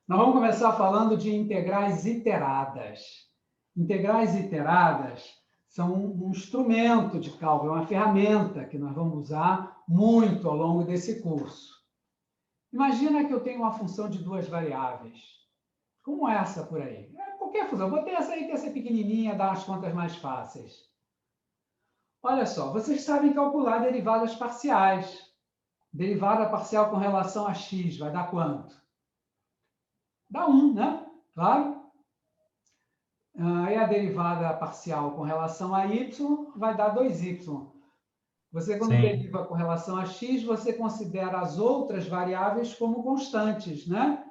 Nós vamos começar falando de integrais iteradas. Integrais iteradas são um instrumento de cálculo, uma ferramenta que nós vamos usar muito ao longo desse curso. Imagina que eu tenho uma função de duas variáveis, como essa por aí. Qualquer função, vou ter essa aí, que essa pequenininha, dá as contas mais fáceis. Olha só, vocês sabem calcular derivadas parciais. Derivada parcial com relação a x vai dar quanto? Dá 1, né? Claro. E a derivada parcial com relação a y vai dar 2y. Você, quando Sim. deriva com relação a x, você considera as outras variáveis como constantes, né?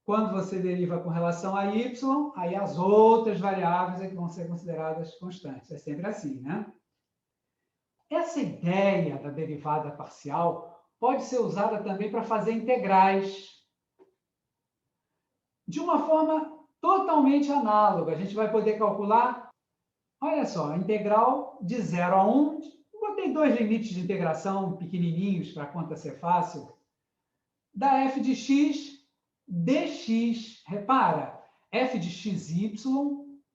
Quando você deriva com relação a y, aí as outras variáveis é que vão ser consideradas constantes. É sempre assim, né? Essa ideia da derivada parcial pode ser usada também para fazer integrais. De uma forma totalmente análoga. A gente vai poder calcular, olha só, a integral de 0 a 1. Botei dois limites de integração pequenininhos para a conta ser fácil. Da f de x dx. Repara, f de xy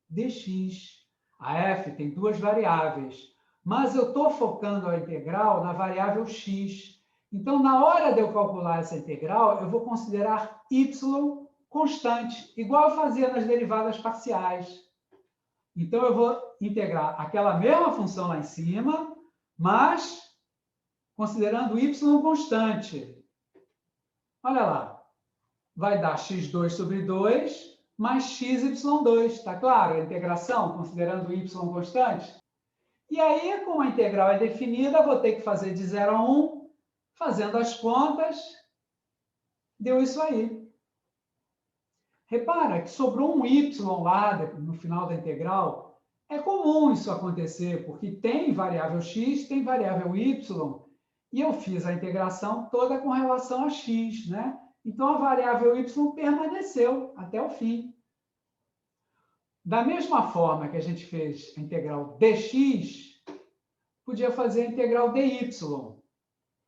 dx. A f tem duas variáveis, mas eu estou focando a integral na variável x. Então, na hora de eu calcular essa integral, eu vou considerar y constante, igual eu fazia nas derivadas parciais. Então, eu vou integrar aquela mesma função lá em cima, mas considerando y constante. Olha lá, vai dar x2 sobre 2 mais xy2. Está claro a integração, considerando y constante? E aí, como a integral é definida, vou ter que fazer de 0 a 1, fazendo as contas, deu isso aí. Repara que sobrou um y lá no final da integral. É comum isso acontecer, porque tem variável x, tem variável y, e eu fiz a integração toda com relação a x, né? Então, a variável y permaneceu até o fim. Da mesma forma que a gente fez a integral dx, podia fazer a integral dy.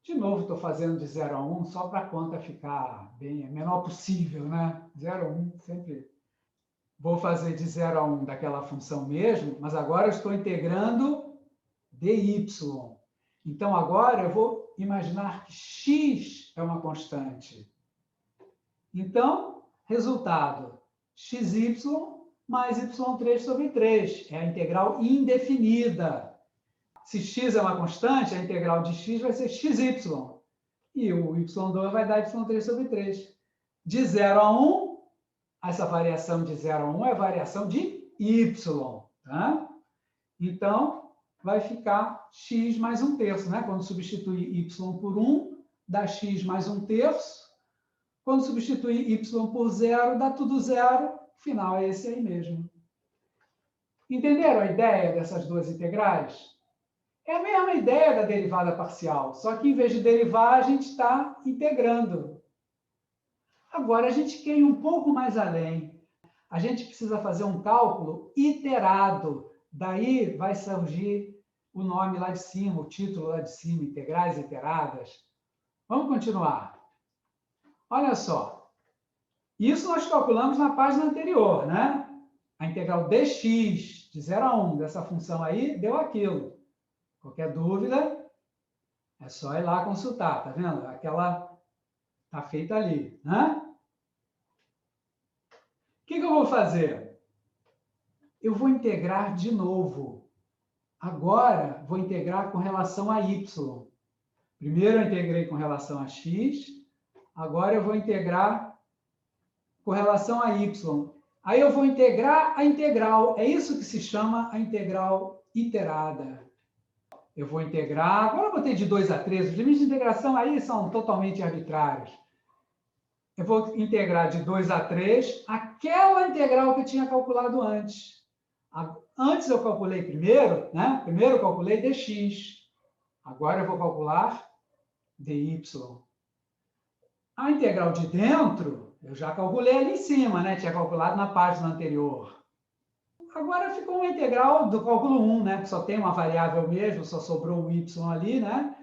De novo, estou fazendo de 0 a 1, só para a conta ficar bem, a menor possível, né? 0 a 1, sempre. Vou fazer de 0 a 1 daquela função mesmo, mas agora eu estou integrando dy. Então, agora eu vou imaginar que x é uma constante. Então, resultado, xy mais y3 sobre 3. É a integral indefinida. Se x é uma constante, a integral de x vai ser xy. E o y2 vai dar y3 sobre 3. De 0 a 1, essa variação de 0 a 1 é a variação de y. Tá? Então, vai ficar x mais 1/3. Né? Quando substituir y por 1, dá x mais 1/3. Quando substituir y por 0, dá tudo 0. O final é esse aí mesmo. Entenderam a ideia dessas duas integrais? É a mesma ideia da derivada parcial, só que em vez de derivar, a gente está integrando. Agora, a gente quer ir um pouco mais além. A gente precisa fazer um cálculo iterado. Daí vai surgir o nome lá de cima, o título lá de cima, integrais iteradas. Vamos continuar. Olha só. Isso nós calculamos na página anterior, né? A integral dx, de 0 a 1, dessa função aí, deu aquilo. Qualquer dúvida, é só ir lá consultar, tá vendo? Aquela está feita ali, né? O que eu vou fazer? Eu vou integrar de novo. Agora, vou integrar com relação a y. Primeiro eu integrei com relação a x, agora eu vou integrar com relação a y. Aí eu vou integrar a integral. É isso que se chama a integral iterada. Eu vou integrar, agora eu botei de 2 a 3, os limites de integração aí são totalmente arbitrários. Eu vou integrar de 2 a 3 aquela integral que eu tinha calculado antes. Antes eu calculei primeiro, né? Primeiro eu calculei dx. Agora eu vou calcular dy. A integral de dentro, eu já calculei ali em cima, né? Tinha calculado na página anterior. Agora ficou uma integral do cálculo 1, né? Que só tem uma variável mesmo, só sobrou o y ali, né?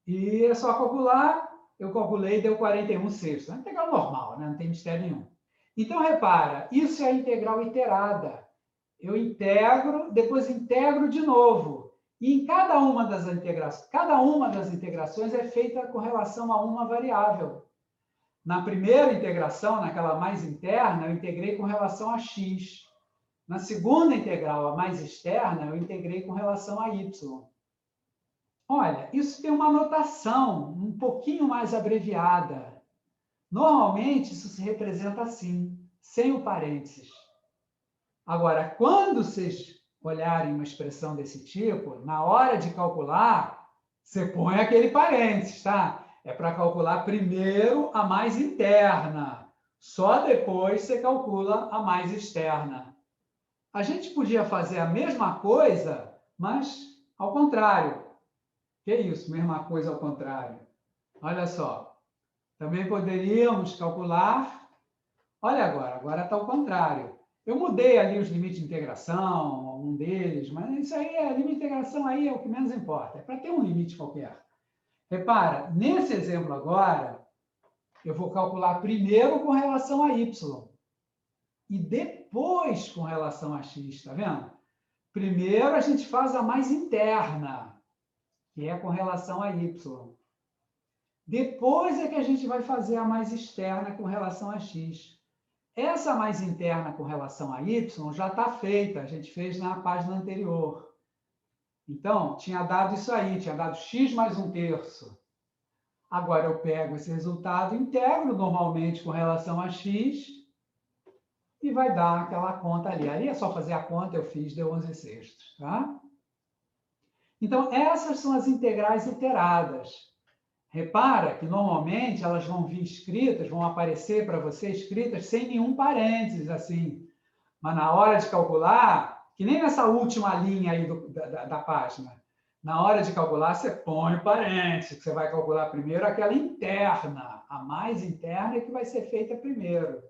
E é só calcular, eu calculei e deu 41/6. É uma integral normal, né? Não tem mistério nenhum. Então, repara, isso é a integral iterada. Eu integro, depois integro de novo. E em cada uma das integrações é feita com relação a uma variável. Na primeira integração, naquela mais interna, eu integrei com relação a x. Na segunda integral, a mais externa, eu integrei com relação a y. Olha, isso tem uma notação um pouquinho mais abreviada. Normalmente, isso se representa assim, sem o parênteses. Agora, quando vocês olharem uma expressão desse tipo, na hora de calcular, você põe aquele parênteses, tá? É para calcular primeiro a mais interna. Só depois você calcula a mais externa. A gente podia fazer a mesma coisa, mas ao contrário. Que isso, mesma coisa ao contrário? Olha só. Também poderíamos calcular... Olha agora está ao contrário. Eu mudei ali os limites de integração, um deles, mas isso aí, limite de integração aí é o que menos importa. É para ter um limite qualquer. Repara, nesse exemplo agora, eu vou calcular primeiro com relação a y e depois com relação a x, está vendo? Primeiro a gente faz a mais interna, que é com relação a y. Depois é que a gente vai fazer a mais externa com relação a x. Essa mais interna com relação a y já está feita, a gente fez na página anterior. Então, tinha dado isso aí, tinha dado x mais 1/3. Agora eu pego esse resultado, integro normalmente com relação a x e vai dar aquela conta ali. Aí é só fazer a conta, eu fiz, deu 11/6, tá? Então, essas são as integrais iteradas. Repara que, normalmente, elas vão vir escritas, vão aparecer para você escritas sem nenhum parênteses, assim. Mas na hora de calcular, que nem nessa última linha aí da página, na hora de calcular, você põe o parênteses, que você vai calcular primeiro aquela interna. A mais interna é que vai ser feita primeiro.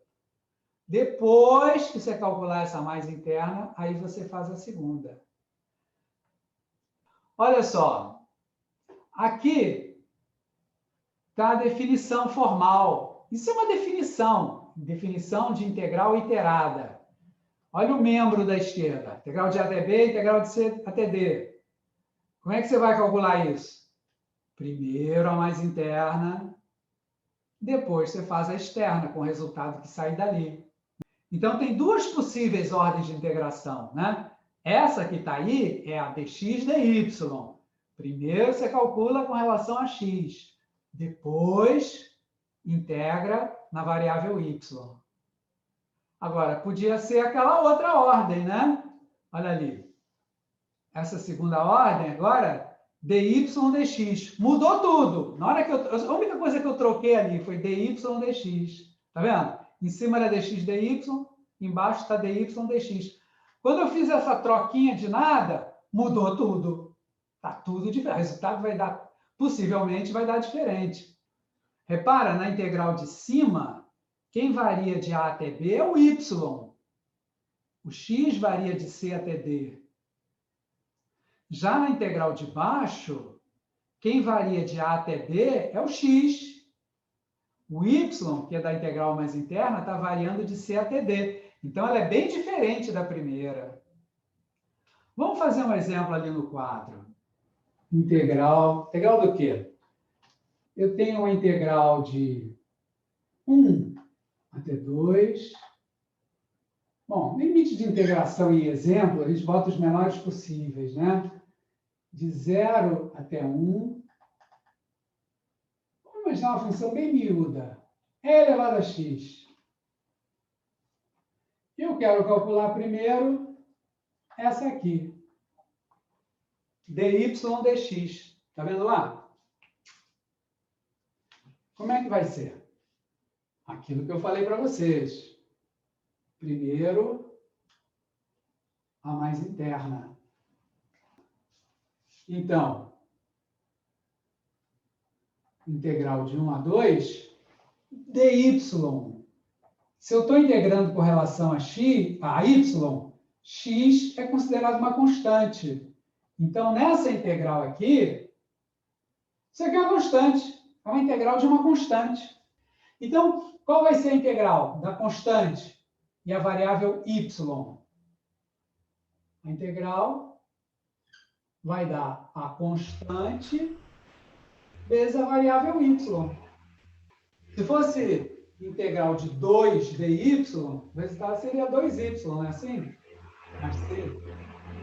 Depois que você calcular essa mais interna, aí você faz a segunda. Olha só. Aqui está a definição formal. Isso é uma definição de integral iterada. Olha o membro da esquerda, integral de A até B, integral de C até D. Como é que você vai calcular isso? Primeiro a mais interna, depois você faz a externa, com o resultado que sai dali. Então, tem duas possíveis ordens de integração, né? Essa que está aí é a dx dy. Primeiro você calcula com relação a x. Depois, integra na variável y. Agora, podia ser aquela outra ordem, né? Olha ali. Essa segunda ordem agora, dy dx. Mudou tudo. Na hora que a única coisa que eu troquei ali foi dy dx. Tá vendo? Em cima era dx dy, embaixo está dy dx. Quando eu fiz essa troquinha de nada, mudou tudo. Está tudo diferente. O resultado vai dar... Possivelmente vai dar diferente. Repara, na integral de cima, quem varia de A até B é o y. O x varia de C até D. Já na integral de baixo, quem varia de A até B é o x. O y, que é da integral mais interna, está variando de C até D. Então, ela é bem diferente da primeira. Vamos fazer um exemplo ali no quadro. Integral do quê? Eu tenho uma integral de 1 até 2. Bom, limite de integração em exemplo, a gente bota os menores possíveis, né? De 0 até 1. Vamos imaginar uma função bem miúda. E elevado a x. Eu quero calcular primeiro essa aqui. dy dx. Está vendo lá? Como é que vai ser? Aquilo que eu falei para vocês. Primeiro, a mais interna. Então, integral de 1 a 2, dy. Se eu estou integrando com relação a x, a y, x é considerado uma constante. Então, nessa integral aqui, isso aqui é uma constante. É uma integral de uma constante. Então, Qual vai ser a integral da constante e a variável y? A integral vai dar a constante vezes a variável y. Se fosse integral de 2dy, o resultado seria 2y, não é assim? Mais c.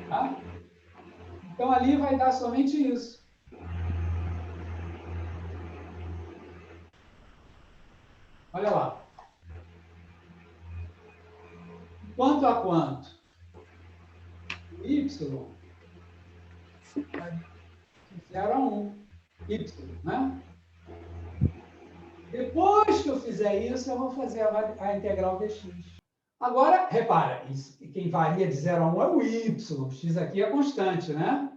Tá? Então, ali vai dar somente isso. Olha lá. Quanto a quanto? O y vai de 0 a 1. Y, né? Depois que eu fizer isso, eu vou fazer a integral dx. Agora, repara, isso, quem varia de 0 a 1 é o y. X aqui é constante, né?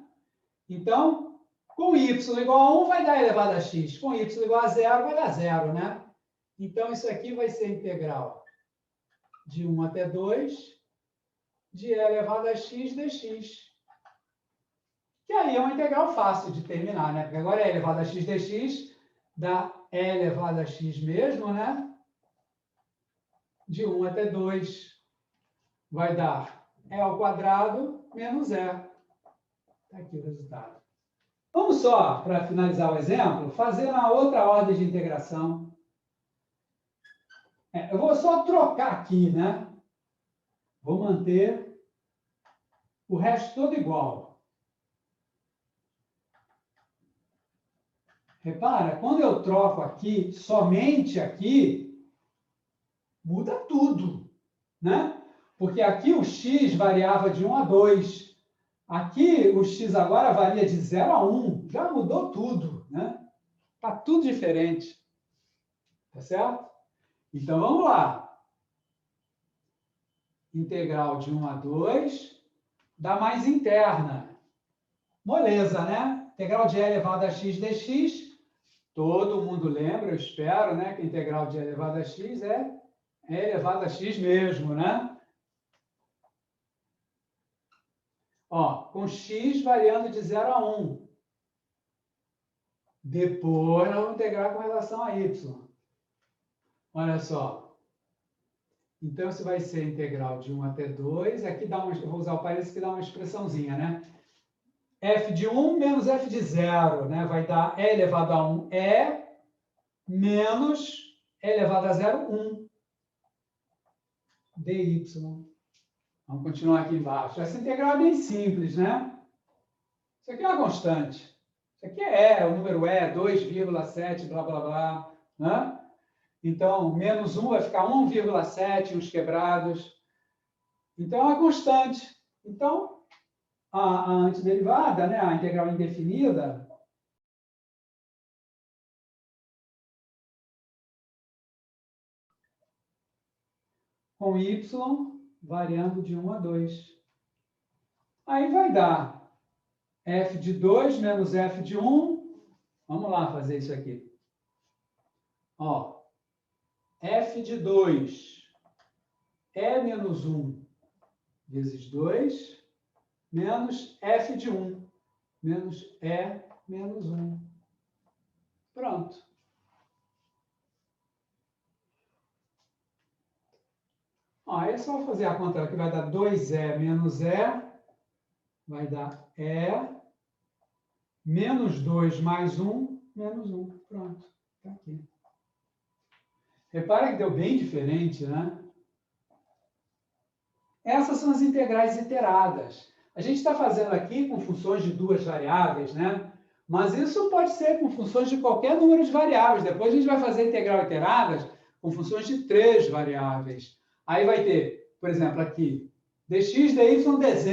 Então, com y igual a 1 vai dar elevado a x. Com y igual a 0 vai dar 0, né? Então, isso aqui vai ser integral de 1 até 2 de e elevado a x dx. Que aí é uma integral fácil de terminar, né? Porque agora e elevado a x dx dá e elevado a x mesmo, né? De 1 até 2 vai dar e ao quadrado menos e. Está aqui o resultado. Vamos só, para finalizar o exemplo, fazer na outra ordem de integração. Eu vou só trocar aqui, né? Vou manter o resto todo igual. Repara, quando eu troco aqui, somente aqui, muda tudo, né? Porque aqui o x variava de 1 a 2. Aqui o x agora varia de 0 a 1. Já mudou tudo, né? Está tudo diferente. Tá certo? Então, vamos lá. Integral de 1 a 2 dá mais interna. Moleza, né? Integral de e elevado a x dx. Todo mundo lembra, eu espero, né? Que a integral de e elevado a x é e elevado a x mesmo, né? Ó, com x variando de 0 a 1. Depois nós vamos integrar com relação a y. Olha só. Então, isso vai ser integral de 1 até 2. Aqui dá uma, eu vou usar o parênteses que dá uma expressãozinha, né? F de 1 menos F de 0, né? Vai dar e elevado a 1 e menos e elevado a 0, 1. dy. Vamos continuar aqui embaixo. Essa integral é bem simples, né? Isso aqui é uma constante. Isso aqui é o número e, 2,7, blá, blá, blá. Né? Então, menos 1 vai ficar 1,7, uns quebrados. Então, é uma constante. Então, a antiderivada, né, a integral indefinida, com y variando de 1 a 2. Aí vai dar f de 2 menos f de 1. Vamos lá fazer isso aqui. Ó, f de 2 é menos 1 vezes 2, menos f de 1, menos e menos 1. Pronto. Ó, aí é só fazer a conta que vai dar 2e menos e, vai dar e, menos 2 mais 1, menos 1. Pronto, está aqui. Repara que deu bem diferente, né? Essas são as integrais iteradas. A gente está fazendo aqui com funções de duas variáveis, né? Mas isso pode ser com funções de qualquer número de variáveis. Depois a gente vai fazer integral iteradas com funções de 3 variáveis. Aí vai ter, por exemplo, aqui, dx, dy, dz.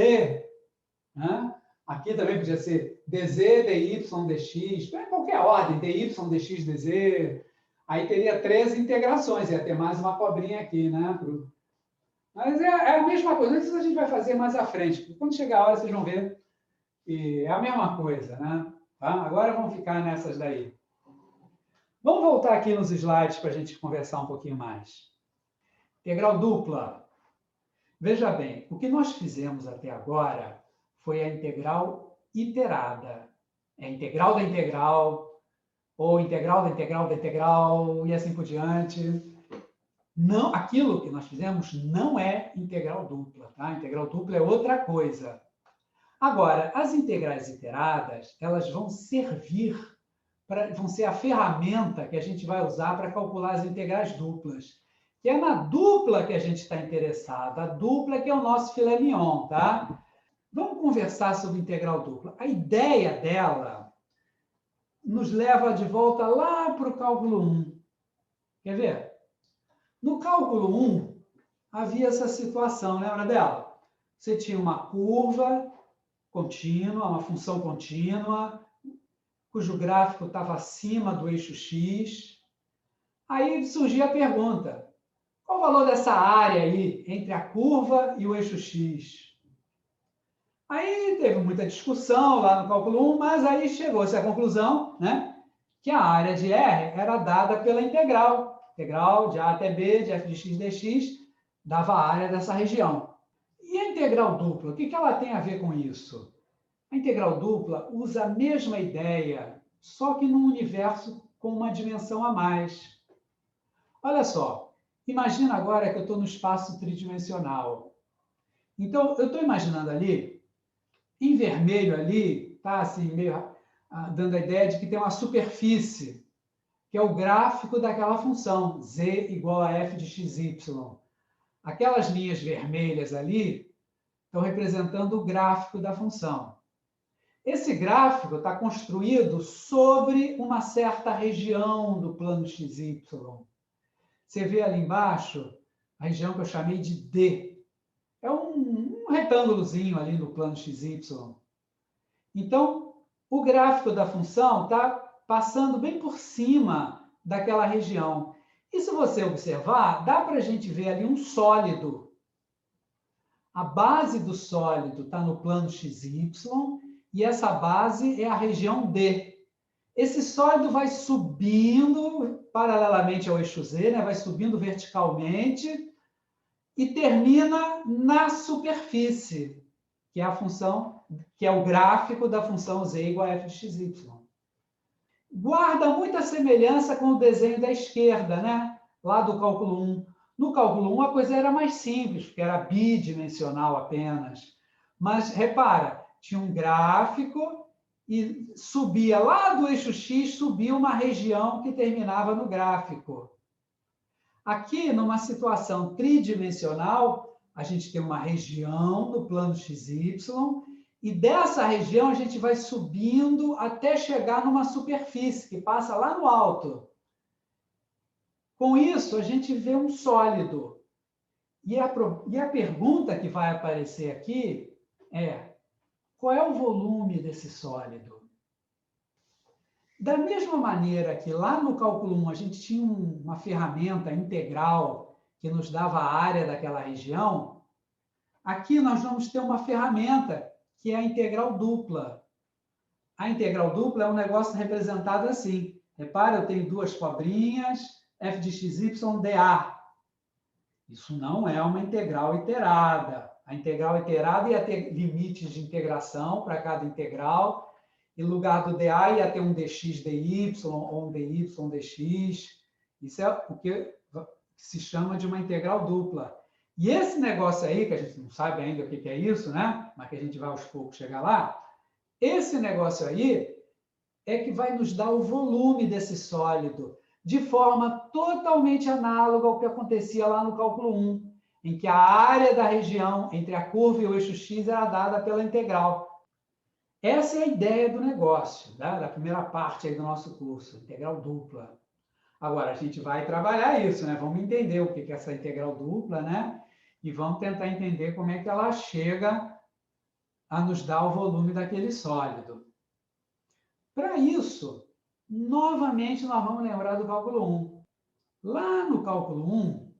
Né? Aqui também podia ser dz, dy, dx. Em qualquer ordem, dy, dx, dz. Aí teria 3 integrações. Ia ter mais uma cobrinha aqui, né? Mas é a mesma coisa. Isso a gente vai fazer mais à frente. Quando chegar a hora, vocês vão ver que é a mesma coisa, né? Tá? Agora vamos ficar nessas daí. Vamos voltar aqui nos slides para a gente conversar um pouquinho mais. Integral dupla. Veja bem, o que nós fizemos até agora foi a integral iterada. É a integral da integral, ou integral da integral da integral, e assim por diante. Não, aquilo que nós fizemos não é integral dupla, tá? Integral dupla é outra coisa. Agora, as integrais iteradas, elas vão servir vão ser a ferramenta que a gente vai usar para calcular as integrais duplas. Que é na dupla que a gente está interessado, a dupla que é o nosso filé mignon, tá? Vamos conversar sobre integral dupla. A ideia dela nos leva de volta lá para o cálculo 1. Quer ver? No cálculo 1, havia essa situação, lembra dela? Você tinha uma curva contínua, uma função contínua, cujo gráfico estava acima do eixo x. Aí surgia a pergunta, qual o valor dessa área aí entre a curva e o eixo x? Aí teve muita discussão lá no cálculo 1, mas aí chegou-se à conclusão, né, que a área de R era dada pela integral. Integral de A até B, de f de x dx, dava a área dessa região. E a integral dupla, o que ela tem a ver com isso? A integral dupla usa a mesma ideia, só que num universo com uma dimensão a mais. Olha só, imagina agora que eu estou no espaço tridimensional. Então, eu estou imaginando ali, em vermelho ali, tá assim, meio dando a ideia de que tem uma superfície, que é o gráfico daquela função, z igual a f de xy. Aquelas linhas vermelhas ali estão representando o gráfico da função. Esse gráfico está construído sobre uma certa região do plano XY. Você vê ali embaixo a região que eu chamei de D. É um retângulozinho ali no plano XY. Então, o gráfico da função está passando bem por cima daquela região. E se você observar, dá para a gente ver ali um sólido. A base do sólido está no plano XY e essa base é a região D. Esse sólido vai subindo paralelamente ao eixo Z, né? Vai subindo verticalmente e termina na superfície, que é a função, que é o gráfico da função z igual a f de xy. Guarda muita semelhança com o desenho da esquerda, né? Lá do cálculo 1. No cálculo 1 a coisa era mais simples, porque era bidimensional apenas. Mas repara, tinha um gráfico e subia lá do eixo x, subia uma região que terminava no gráfico. Aqui, numa situação tridimensional, a gente tem uma região no plano XY, e dessa região a gente vai subindo até chegar numa superfície, que passa lá no alto. Com isso, a gente vê um sólido. E a pergunta que vai aparecer aqui é: qual é o volume desse sólido? Da mesma maneira que lá no cálculo 1 a gente tinha uma ferramenta integral que nos dava a área daquela região, aqui nós vamos ter uma ferramenta que é a integral dupla. A integral dupla é um negócio representado assim. Repara, eu tenho duas cobrinhas, f de xy dA. Isso não é uma integral iterada. A integral iterada ia ter limites de integração para cada integral. Em lugar do dA ia ter um dx dy ou um dy dx. Isso é o que se chama de uma integral dupla. E esse negócio aí, que a gente não sabe ainda o que é isso, né? Mas que a gente vai aos poucos chegar lá, esse negócio aí é que vai nos dar o volume desse sólido, de forma totalmente análoga ao que acontecia lá no cálculo 1, em que a área da região entre a curva e o eixo x era dada pela integral. Essa é a ideia do negócio, né? Da primeira parte aí do nosso curso, integral dupla. Agora, a gente vai trabalhar isso, né? Vamos entender o que é essa integral dupla, né? E vamos tentar entender como é que ela chega a nos dar o volume daquele sólido. Para isso, novamente, nós vamos lembrar do cálculo 1. Lá no cálculo 1,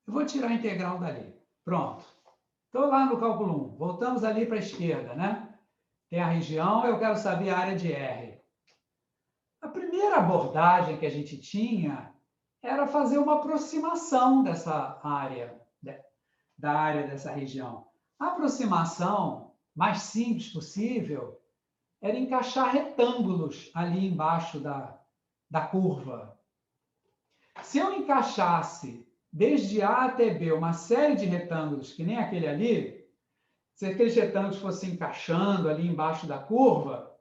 eu vou tirar a integral dali. Pronto. Estou lá no cálculo 1. Voltamos ali para a esquerda, né? Tem a região, eu quero saber a área de R. A primeira abordagem que a gente tinha era fazer uma aproximação dessa área, da área dessa região. A aproximação mais simples possível era encaixar retângulos ali embaixo da curva. Se eu encaixasse desde A até B uma série de retângulos, que nem aquele ali, se aqueles retângulos fossem encaixando ali embaixo da curva,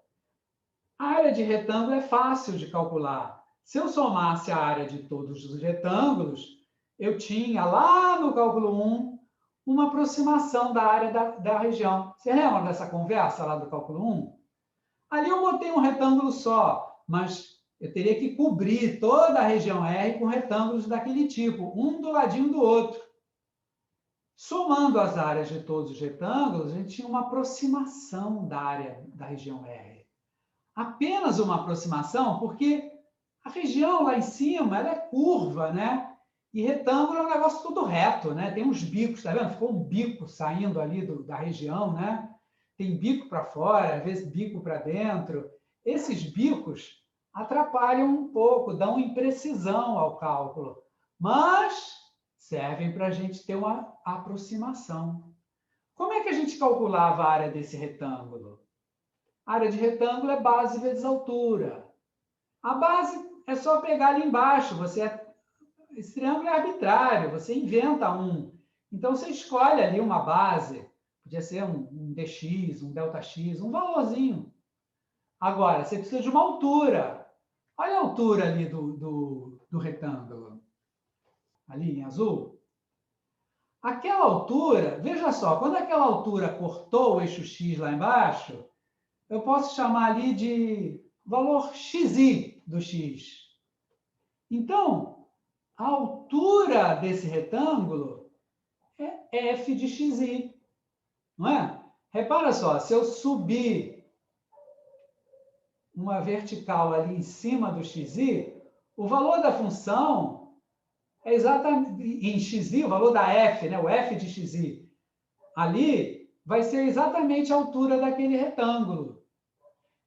a área de retângulo é fácil de calcular. Se eu somasse a área de todos os retângulos, eu tinha lá no cálculo 1 uma aproximação da área da região. Você lembra dessa conversa lá do cálculo 1? Ali eu botei um retângulo só, mas eu teria que cobrir toda a região R com retângulos daquele tipo, um do ladinho do outro. Somando as áreas de todos os retângulos, a gente tinha uma aproximação da área da região R. Apenas uma aproximação, porque a região lá em cima ela é curva, né? E retângulo é um negócio tudo reto, né? Tem uns bicos, tá vendo? Ficou um bico saindo ali da região, né? Tem bico para fora, às vezes bico para dentro. Esses bicos atrapalham um pouco, dão imprecisão ao cálculo, mas servem para a gente ter uma aproximação. Como é que a gente calculava a área desse retângulo? A área de retângulo é base vezes altura. A base é só pegar ali embaixo. Esse triângulo é arbitrário, você inventa um. Então, você escolhe ali uma base. Podia ser um dx, um ΔX, um valorzinho. Agora, você precisa de uma altura. Olha a altura ali do retângulo. Ali em azul. Aquela altura, veja só, quando aquela altura cortou o eixo X lá embaixo, eu posso chamar ali de valor xi do x. Então, a altura desse retângulo é f de xi, não é? Repara só, se eu subir uma vertical ali em cima do xi, o valor da função é exatamente, em xi, o valor da f, né? O f de xi, ali vai ser exatamente a altura daquele retângulo.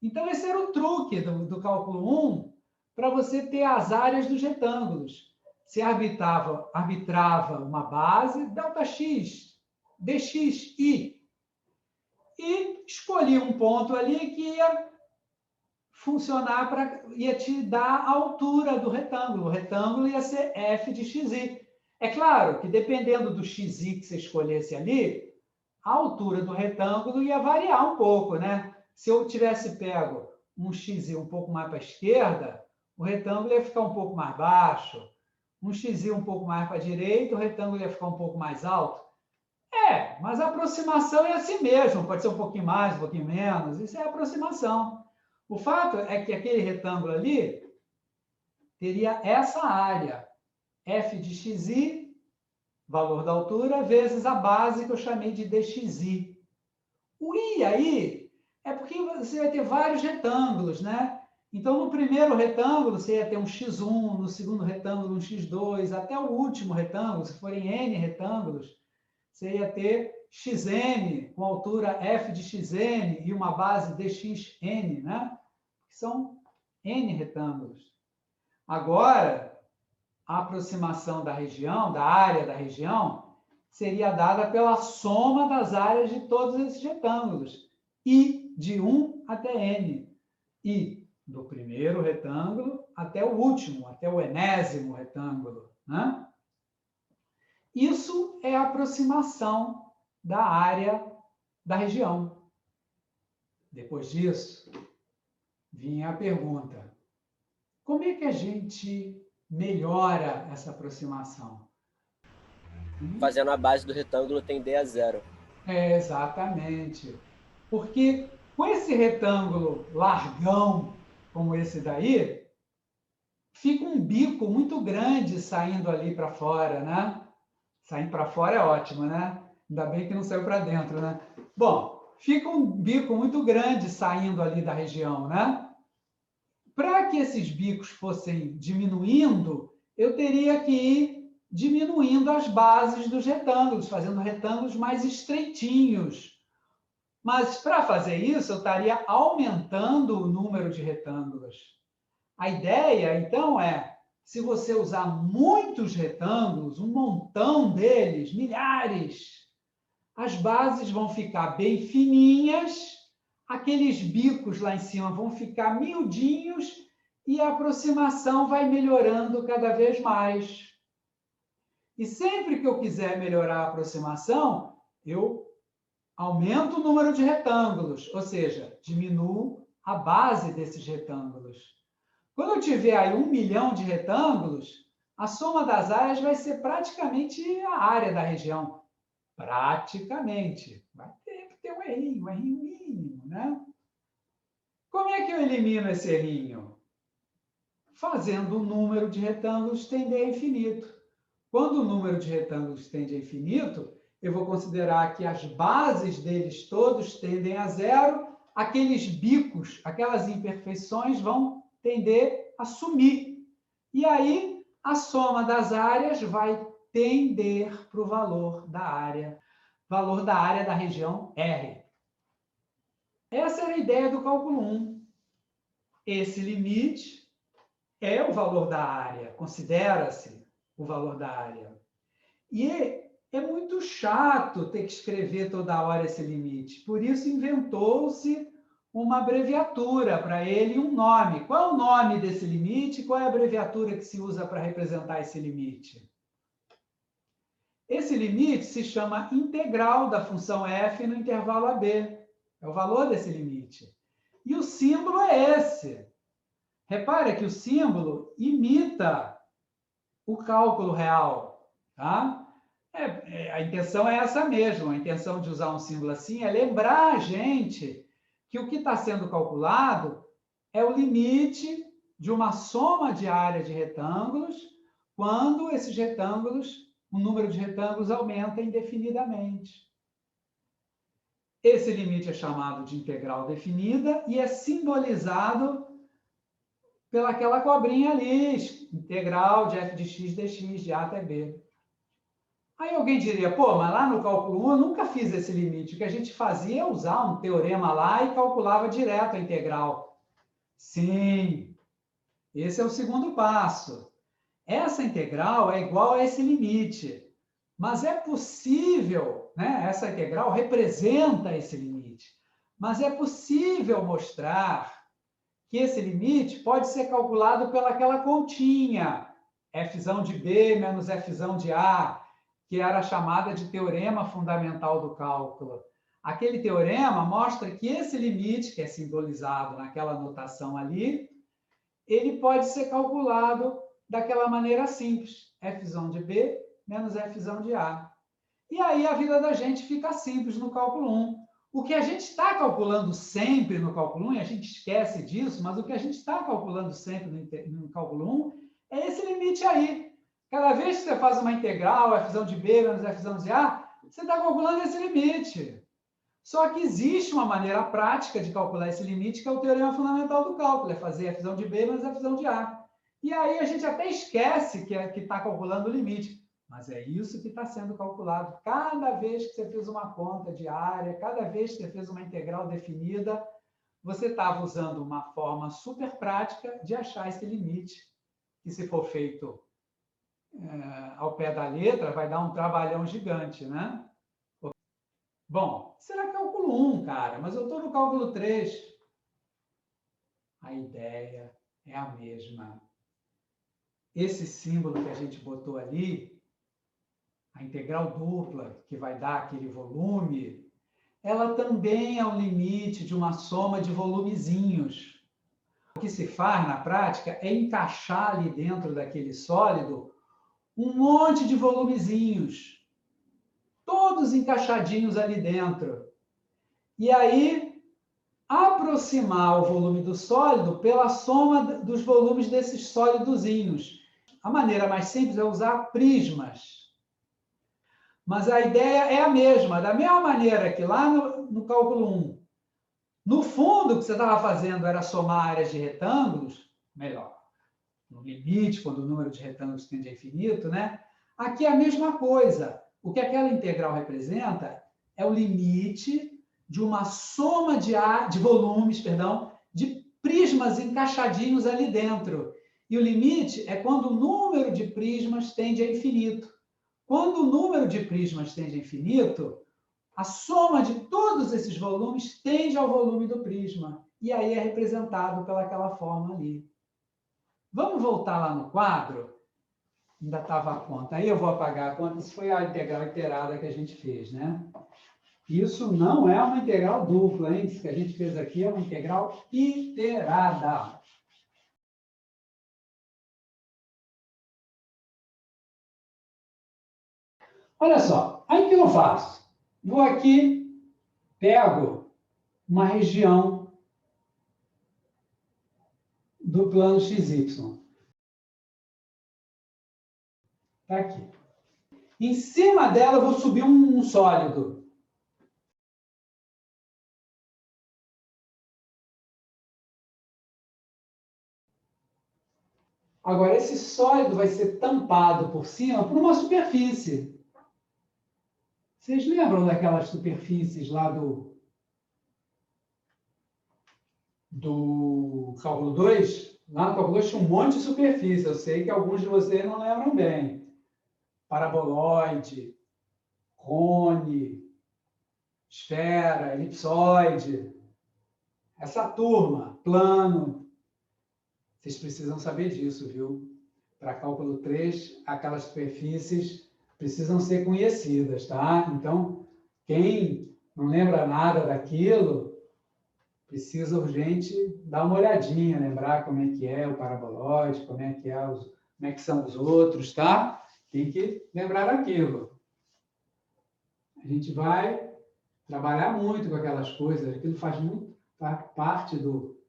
Então, esse era o truque do cálculo 1 para você ter as áreas dos retângulos. Você arbitrava uma base, ΔX, dxi, e escolhia um ponto ali que ia funcionar ia te dar a altura do retângulo. O retângulo ia ser f de xi. É claro que, dependendo do xi que você escolhesse ali, a altura do retângulo ia variar um pouco, né? Se eu tivesse pego um xi um pouco mais para a esquerda, o retângulo ia ficar um pouco mais baixo. Um xi um pouco mais para a direita, o retângulo ia ficar um pouco mais alto. Mas a aproximação é assim mesmo. Pode ser um pouquinho mais, um pouquinho menos. Isso é aproximação. O fato é que aquele retângulo ali teria essa área, f de xi, valor da altura, vezes a base que eu chamei de dxi. O i aí é porque você vai ter vários retângulos, né? Então, no primeiro retângulo, você ia ter um x1, no segundo retângulo, um x2, até o último retângulo, se forem n retângulos, você ia ter xn, com altura f de xn e uma base dxn, né? Que são n retângulos. Agora, a aproximação da região, da área da região, seria dada pela soma das áreas de todos esses retângulos. I de 1 até n. I do primeiro retângulo até o último, até o enésimo retângulo, né? Isso é a aproximação da área da região. Depois disso, vinha a pergunta: como é que a gente melhora essa aproximação? Fazendo a base do retângulo tender a zero. Exatamente. Porque com esse retângulo largão, como esse daí, fica um bico muito grande saindo ali para fora, né? Saindo para fora é ótimo, né? Ainda bem que não saiu para dentro, né? Bom, fica um bico muito grande saindo ali da região, né? Para que esses bicos fossem diminuindo, eu teria que ir diminuindo as bases dos retângulos, fazendo retângulos mais estreitinhos. Mas, para fazer isso, eu estaria aumentando o número de retângulos. A ideia, então, é, se você usar muitos retângulos, um montão deles, milhares, as bases vão ficar bem fininhas, aqueles bicos lá em cima vão ficar miudinhos e a aproximação vai melhorando cada vez mais. E sempre que eu quiser melhorar a aproximação, eu aumento o número de retângulos, ou seja, diminuo a base desses retângulos. Quando eu tiver aí 1 milhão de retângulos, a soma das áreas vai ser praticamente a área da região. Praticamente. Vai ter que ter um errinho mínimo, né? Como é que eu elimino esse errinho? Fazendo o número de retângulos tender a infinito. Quando o número de retângulos tende a infinito, eu vou considerar que as bases deles todos tendem a zero, aqueles bicos, aquelas imperfeições vão tender a sumir. E aí, a soma das áreas vai tender para o valor da área da região R. Essa era a ideia do cálculo 1. Esse limite é o valor da área, considera-se o valor da área. E é muito chato ter que escrever toda hora esse limite. Por isso, inventou-se uma abreviatura para ele e um nome. Qual é o nome desse limite? Qual é a abreviatura que se usa para representar esse limite? Esse limite se chama integral da função f no intervalo AB. É o valor desse limite. E o símbolo é esse. Repara que o símbolo imita o cálculo real. Tá? A intenção é essa mesmo. A intenção de usar um símbolo assim é lembrar a gente que o que está sendo calculado é o limite de uma soma de área de retângulos quando esses retângulos, o número de retângulos aumenta indefinidamente. Esse limite é chamado de integral definida e é simbolizado pelaquela cobrinha ali, integral de f de x dx de a até b. Aí alguém diria, pô, mas lá no cálculo 1 eu nunca fiz esse limite. O que a gente fazia é usar um teorema lá e calculava direto a integral. Sim, esse é o segundo passo. Essa integral é igual a esse limite. Mas é possível, né? Essa integral representa esse limite. Mas é possível mostrar que esse limite pode ser calculado pelaquela continha, f de b menos f de a, que era chamada de teorema fundamental do cálculo. Aquele teorema mostra que esse limite, que é simbolizado naquela notação ali, ele pode ser calculado daquela maneira simples, f de b menos f de a. E aí a vida da gente fica simples no cálculo 1. O que a gente está calculando sempre no cálculo 1, e a gente esquece disso, mas o que a gente está calculando sempre no cálculo 1 é esse limite aí. Cada vez que você faz uma integral, f de b menos f de a, você está calculando esse limite. Só que existe uma maneira prática de calcular esse limite, que é o teorema fundamental do cálculo, é fazer f de b menos f de a. E aí a gente até esquece que está calculando o limite. Mas é isso que está sendo calculado. Cada vez que você fez uma conta de área, cada vez que você fez uma integral definida, você estava usando uma forma super prática de achar esse limite, que se for feito ao pé da letra, vai dar um trabalhão gigante, né? Bom, isso era cálculo 1, cara, mas eu estou no cálculo 3. A ideia é a mesma. Esse símbolo que a gente botou ali, a integral dupla, que vai dar aquele volume, ela também é o limite de uma soma de volumezinhos. O que se faz na prática é encaixar ali dentro daquele sólido um monte de volumezinhos, todos encaixadinhos ali dentro. E aí, aproximar o volume do sólido pela soma dos volumes desses sólidozinhos. A maneira mais simples é usar prismas. Mas a ideia é a mesma. Da mesma maneira que lá no cálculo 1, no fundo, o que você estava fazendo era somar áreas de retângulos, melhor, no limite, quando o número de retângulos tende a infinito, né? Aqui é a mesma coisa. O que aquela integral representa é o limite de uma soma de volumes, de prismas encaixadinhos ali dentro. E o limite é quando o número de prismas tende a infinito. Quando o número de prismas tende a infinito, a soma de todos esses volumes tende ao volume do prisma. E aí é representado pelaquela forma ali. Vamos voltar lá no quadro? Ainda estava a conta. Aí eu vou apagar a conta. Isso foi a integral iterada que a gente fez, né? Isso não é uma integral dupla, hein? Isso que a gente fez aqui é uma integral iterada. Olha só, aí o que eu faço? Vou aqui, pego uma região do plano XY. Está aqui. Em cima dela, eu vou subir um sólido. Agora, esse sólido vai ser tampado por cima por uma superfície. Vocês lembram daquelas superfícies lá do cálculo 2? Lá no cálculo 2 tinha um monte de superfície. Eu sei que alguns de vocês não lembram bem. Paraboloide, cone, esfera, elipsoide. Essa turma, plano. Vocês precisam saber disso, viu? Para cálculo 3, aquelas superfícies precisam ser conhecidas, tá? Então, quem não lembra nada daquilo, precisa urgente dar uma olhadinha, lembrar como é o paraboloide, como é que são os outros, tá? Tem que lembrar aquilo. A gente vai trabalhar muito com aquelas coisas, aquilo faz parte do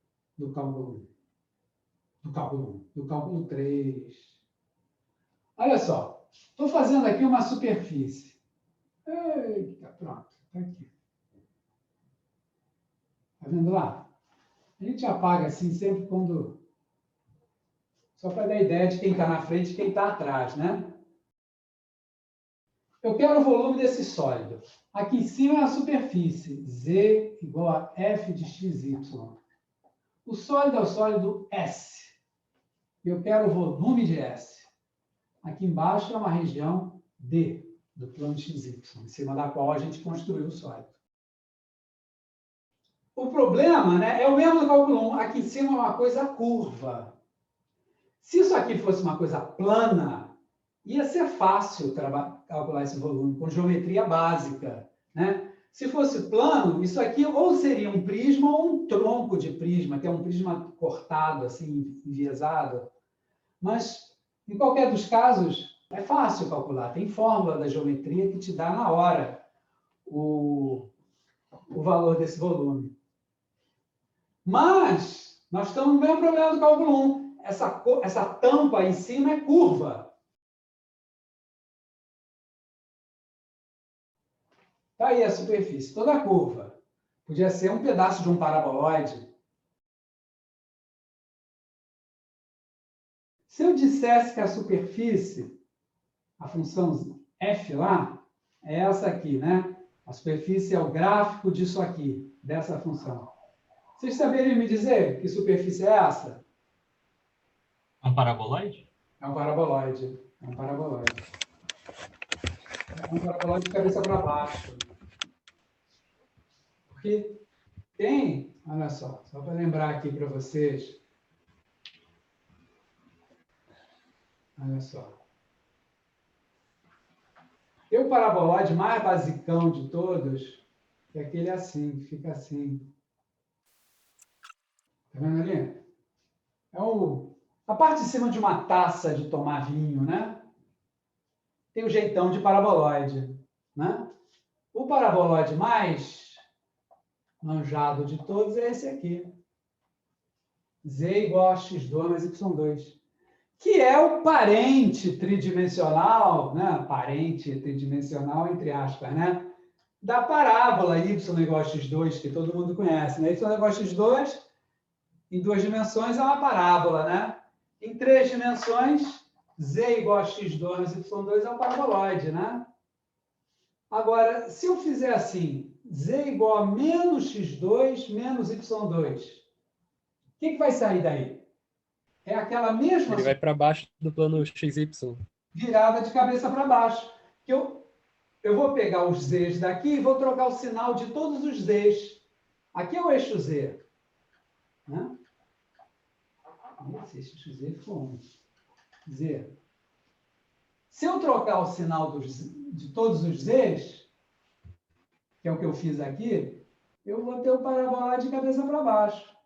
cálculo 1, do cálculo 3. Olha só, estou fazendo aqui uma superfície. Eita, pronto, está aqui. Está vendo lá? A gente apaga assim sempre quando... Só para dar ideia de quem está na frente e quem está atrás, né? Eu quero o volume desse sólido. Aqui em cima é a superfície. Z igual a F de XY. O sólido é o sólido S. Eu quero o volume de S. Aqui embaixo é uma região D, do plano XY, em cima da qual a gente construiu o sólido. O problema, né, é o mesmo do cálculo 1. Aqui em cima é uma coisa curva. Se isso aqui fosse uma coisa plana, ia ser fácil calcular esse volume com geometria básica, né? Se fosse plano, isso aqui ou seria um prisma ou um tronco de prisma, que é um prisma cortado, assim, enviesado. Mas, em qualquer dos casos, é fácil calcular. Tem fórmula da geometria que te dá na hora o valor desse volume. Mas, nós estamos no mesmo problema do cálculo 1. Essa tampa aí em cima é curva. Está aí a superfície, toda curva. Podia ser um pedaço de um paraboloide. Se eu dissesse que a superfície, a função f lá, é essa aqui, né? A superfície é o gráfico disso aqui, dessa função. Vocês saberiam me dizer que superfície é essa? É um paraboloide? É um paraboloide. É um paraboloide. É um paraboloide de cabeça para baixo. Porque tem, olha só para lembrar aqui para vocês. Olha só. Tem o paraboloide mais basicão de todos, que é aquele assim, que fica assim. Tá vendo ali? É a parte de cima de uma taça de tomar vinho, né? Tem o jeitão de paraboloide, né? O paraboloide mais manjado de todos é esse aqui. Z igual a x2 mais y2. Que é o parente tridimensional, né? Parente tridimensional, entre aspas, né? Da parábola y igual a x2, que todo mundo conhece, né? Y igual a x2, em 2 dimensões, é uma parábola, né? Em 3 dimensões, z igual a x2 mais y2 é um paraboloide, né? Agora, se eu fizer assim, z igual a menos x2 menos y2, o que vai sair daí? É aquela mesma... Ele vai para baixo do plano XY. Virada de cabeça para baixo. Que eu vou pegar os z's daqui e vou trocar o sinal de todos os z's. Aqui é o eixo z. Né? Esse XZ ficou 1. Z. Se eu trocar o sinal de todos os Zs, que é o que eu fiz aqui, eu vou ter o paraboloide de cabeça para baixo.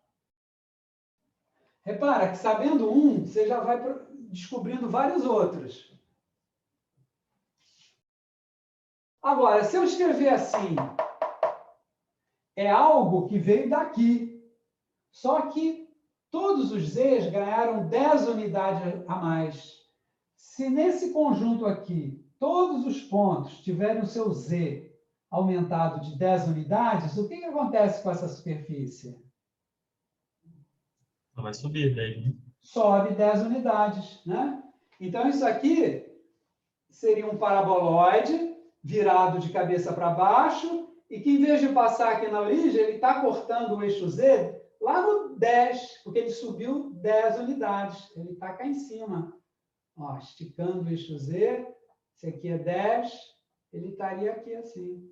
Repara que, sabendo um, você já vai descobrindo vários outros. Agora, se eu escrever assim, é algo que veio daqui. Só que todos os Zs ganharam 10 unidades a mais. Se nesse conjunto aqui, todos os pontos tiverem o seu Z aumentado de 10 unidades, o que acontece com essa superfície? Ela vai subir daí, né? Sobe 10 unidades, né? Então, isso aqui seria um paraboloide virado de cabeça para baixo e que, em vez de passar aqui na origem, ele está cortando o eixo Z lá no 10, porque ele subiu 10 unidades. Ele está cá em cima. Ó, esticando o eixo Z, esse aqui é 10, ele estaria aqui assim.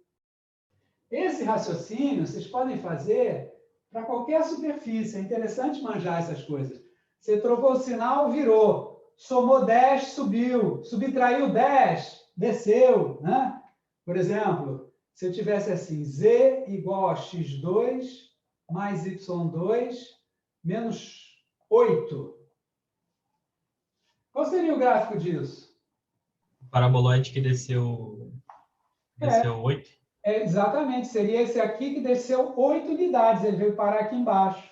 Esse raciocínio vocês podem fazer para qualquer superfície. É interessante manjar essas coisas. Você trocou o sinal, virou. Somou 10, subiu. Subtraiu 10, desceu, né? Por exemplo, se eu tivesse assim, Z igual a x2 mais y2 menos 8. Qual seria o gráfico disso? O paraboloide que desceu 8. Exatamente, seria esse aqui que desceu 8 unidades, ele veio parar aqui embaixo.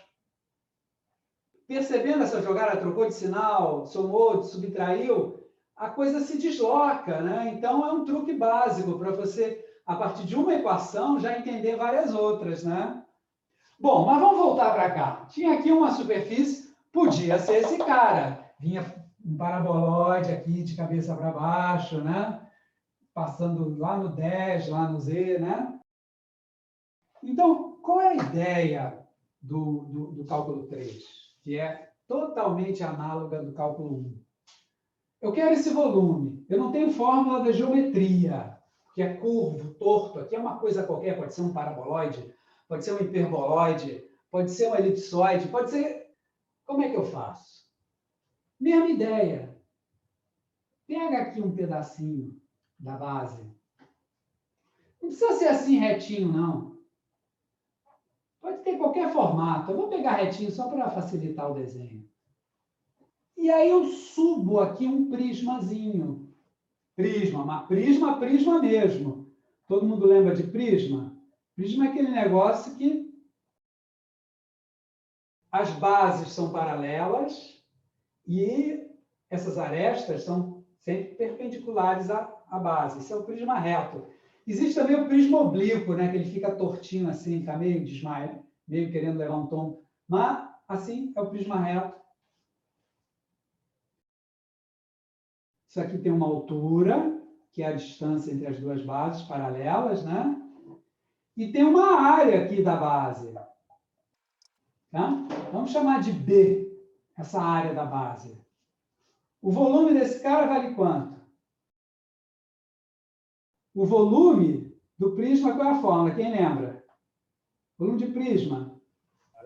Percebendo essa jogada, trocou de sinal, somou, subtraiu, a coisa se desloca, né? Então, é um truque básico para você, a partir de uma equação, já entender várias outras, né? Bom, mas vamos voltar para cá. Tinha aqui uma superfície, podia ser esse cara. Vinha um paraboloide aqui de cabeça para baixo, né? Passando lá no 10, lá no Z, né? Então, qual é a ideia do cálculo 3? Que é totalmente análoga do cálculo 1. Eu quero esse volume. Eu não tenho fórmula da geometria, que é curvo, torto. Aqui é uma coisa qualquer, pode ser um paraboloide, pode ser um hiperboloide, pode ser um elipsoide, pode ser... Como é que eu faço? Mesma ideia. Pega aqui um pedacinho da base. Não precisa ser assim retinho, não. Pode ter qualquer formato. Eu vou pegar retinho só para facilitar o desenho. E aí eu subo aqui um prismazinho. Prisma, mas prisma mesmo. Todo mundo lembra de prisma? Prisma é aquele negócio que as bases são paralelas e essas arestas são sempre perpendiculares à base. Esse é o prisma reto. Existe também o prisma oblíquo, né, que ele fica tortinho assim, está meio desmaio, meio querendo levar um tom. Mas, assim, é o prisma reto. Isso aqui tem uma altura, que é a distância entre as duas bases paralelas, né? E tem uma área aqui da base. Tá? Vamos chamar de B, essa área da base. O volume desse cara vale quanto? O volume do prisma, qual é a fórmula? Quem lembra? Volume de prisma.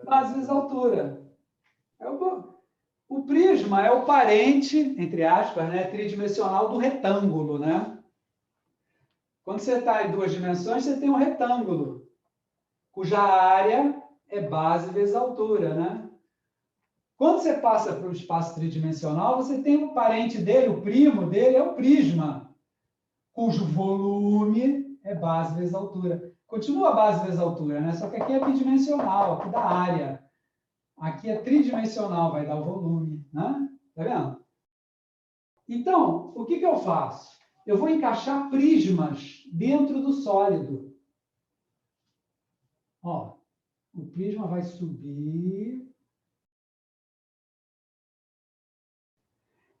Base vezes altura. O prisma é o parente, entre aspas, né, tridimensional do retângulo, né? Quando você está em 2 dimensões, você tem um retângulo, cuja área é base vezes altura, né? Quando você passa para o espaço tridimensional, você tem o parente dele, o primo dele é o prisma, cujo volume é base vezes altura. Continua base vezes altura, né? Só que aqui é bidimensional, aqui dá área. Aqui é tridimensional, vai dar o volume, né? Tá vendo? Então, o que eu faço? Eu vou encaixar prismas dentro do sólido. Ó, o prisma vai subir.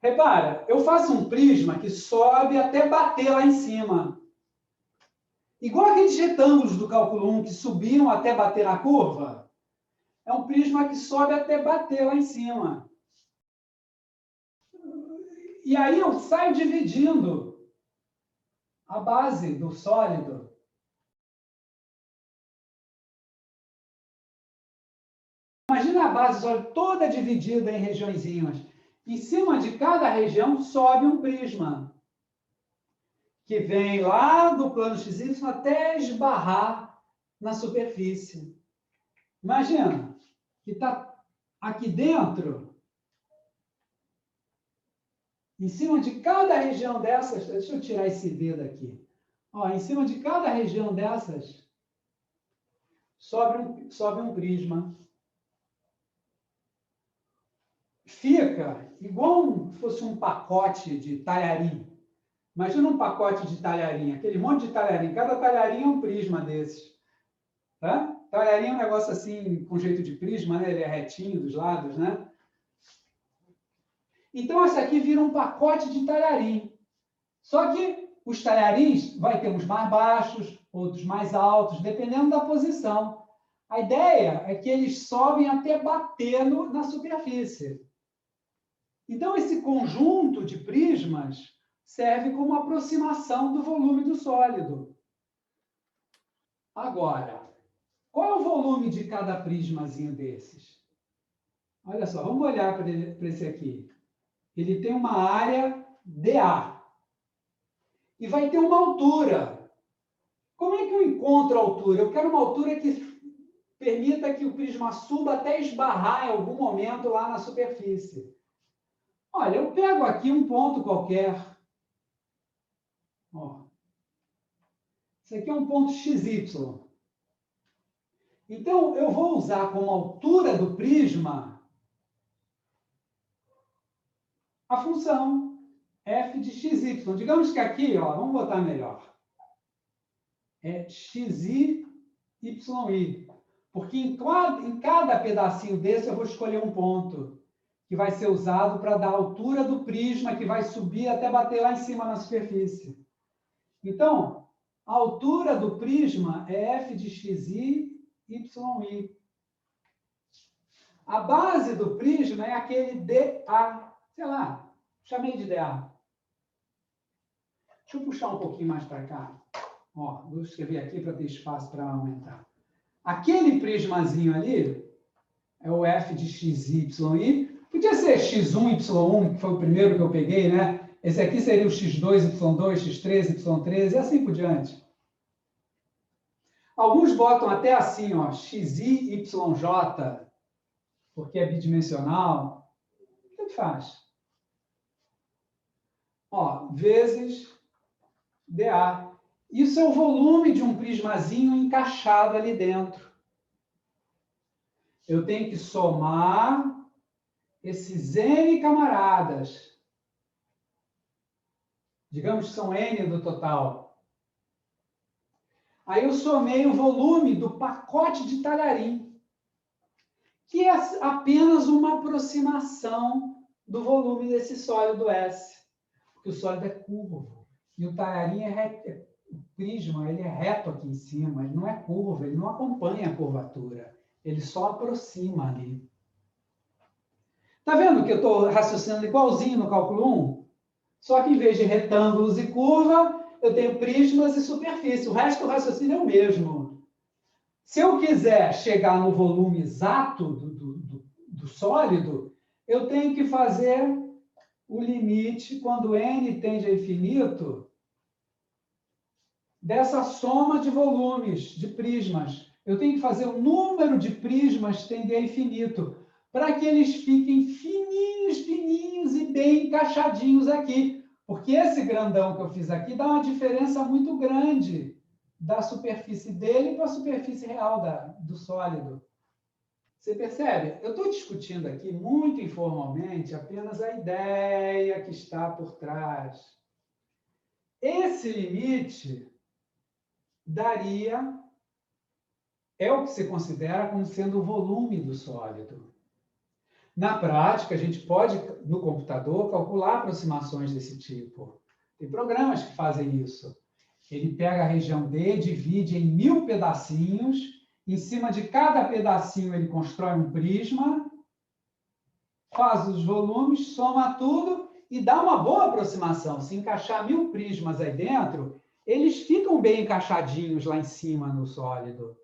Repara, eu faço um prisma que sobe até bater lá em cima. Igual aqueles retângulos do cálculo 1 que subiam até bater na curva. É um prisma que sobe até bater lá em cima. E aí eu saio dividindo a base do sólido. Imagina a base do sólido toda dividida em regiõezinhas. Em cima de cada região sobe um prisma, que vem lá do plano XY até esbarrar na superfície. Imagina que está aqui dentro, em cima de cada região dessas, deixa eu tirar esse V daqui. Ó, em cima de cada região dessas, sobe um prisma. Fica igual se fosse um pacote de talharim. Imagina um pacote de talharim, aquele monte de talharim. Cada talharim é um prisma desses. Tá? Talharim é um negócio assim, com jeito de prisma, né? Ele é retinho dos lados, né? Então, esse aqui vira um pacote de talharim. Só que os talharins vai ter uns mais baixos, outros mais altos, dependendo da posição. A ideia é que eles sobem até bater na superfície. Então, esse conjunto de prismas serve como aproximação do volume do sólido. Agora, qual é o volume de cada prismazinho desses? Olha só, vamos olhar para esse aqui. Ele tem uma área dA. E vai ter uma altura. Como é que eu encontro a altura? Eu quero uma altura que permita que o prisma suba até esbarrar em algum momento lá na superfície. Olha, eu pego aqui um ponto qualquer. Ó. Esse aqui é um ponto XY. Então, eu vou usar como altura do prisma a função f de xy. Digamos que aqui, ó, vamos botar melhor. É xi, yi. Porque em cada pedacinho desse eu vou escolher um ponto que vai ser usado para dar a altura do prisma, que vai subir até bater lá em cima na superfície. Então, a altura do prisma é f de xi, yi. A base do prisma é aquele dA. Sei lá, chamei de dA. Deixa eu puxar um pouquinho mais para cá. Ó, vou escrever aqui para ter espaço para aumentar. Aquele prismazinho ali é o f de xi. Podia ser x1, y1, que foi o primeiro que eu peguei, né? Esse aqui seria o x2, y2, x3, y3 e assim por diante. Alguns botam até assim, ó, xi, yj, porque é bidimensional. Tanto faz. Ó, vezes dA. Isso é o volume de um prismazinho encaixado ali dentro. Eu tenho que somar esses N camaradas. Digamos que são N do total. Aí eu somei o volume do pacote de talharim, que é apenas uma aproximação do volume desse sólido S. Porque o sólido é curvo. E o talharim o prisma, ele é reto aqui em cima, ele não é curvo, ele não acompanha a curvatura. Ele só aproxima ali. Está vendo que eu estou raciocinando igualzinho no cálculo 1? Só que em vez de retângulos e curva, eu tenho prismas e superfície. O resto do raciocínio é o mesmo. Se eu quiser chegar no volume exato do sólido, eu tenho que fazer o limite, quando n tende a infinito, dessa soma de volumes, de prismas. Eu tenho que fazer o número de prismas tender a infinito, para que eles fiquem fininhos, fininhos e bem encaixadinhos aqui. Porque esse grandão que eu fiz aqui dá uma diferença muito grande da superfície dele para a superfície real do sólido. Você percebe? Eu estou discutindo aqui, muito informalmente, apenas a ideia que está por trás. Esse limite é o que se considera como sendo o volume do sólido. Na prática, a gente pode, no computador, calcular aproximações desse tipo. Tem programas que fazem isso. Ele pega a região D, divide em 1000 pedacinhos, em cima de cada pedacinho ele constrói um prisma, faz os volumes, soma tudo e dá uma boa aproximação. Se encaixar 1000 prismas aí dentro, eles ficam bem encaixadinhos lá em cima no sólido.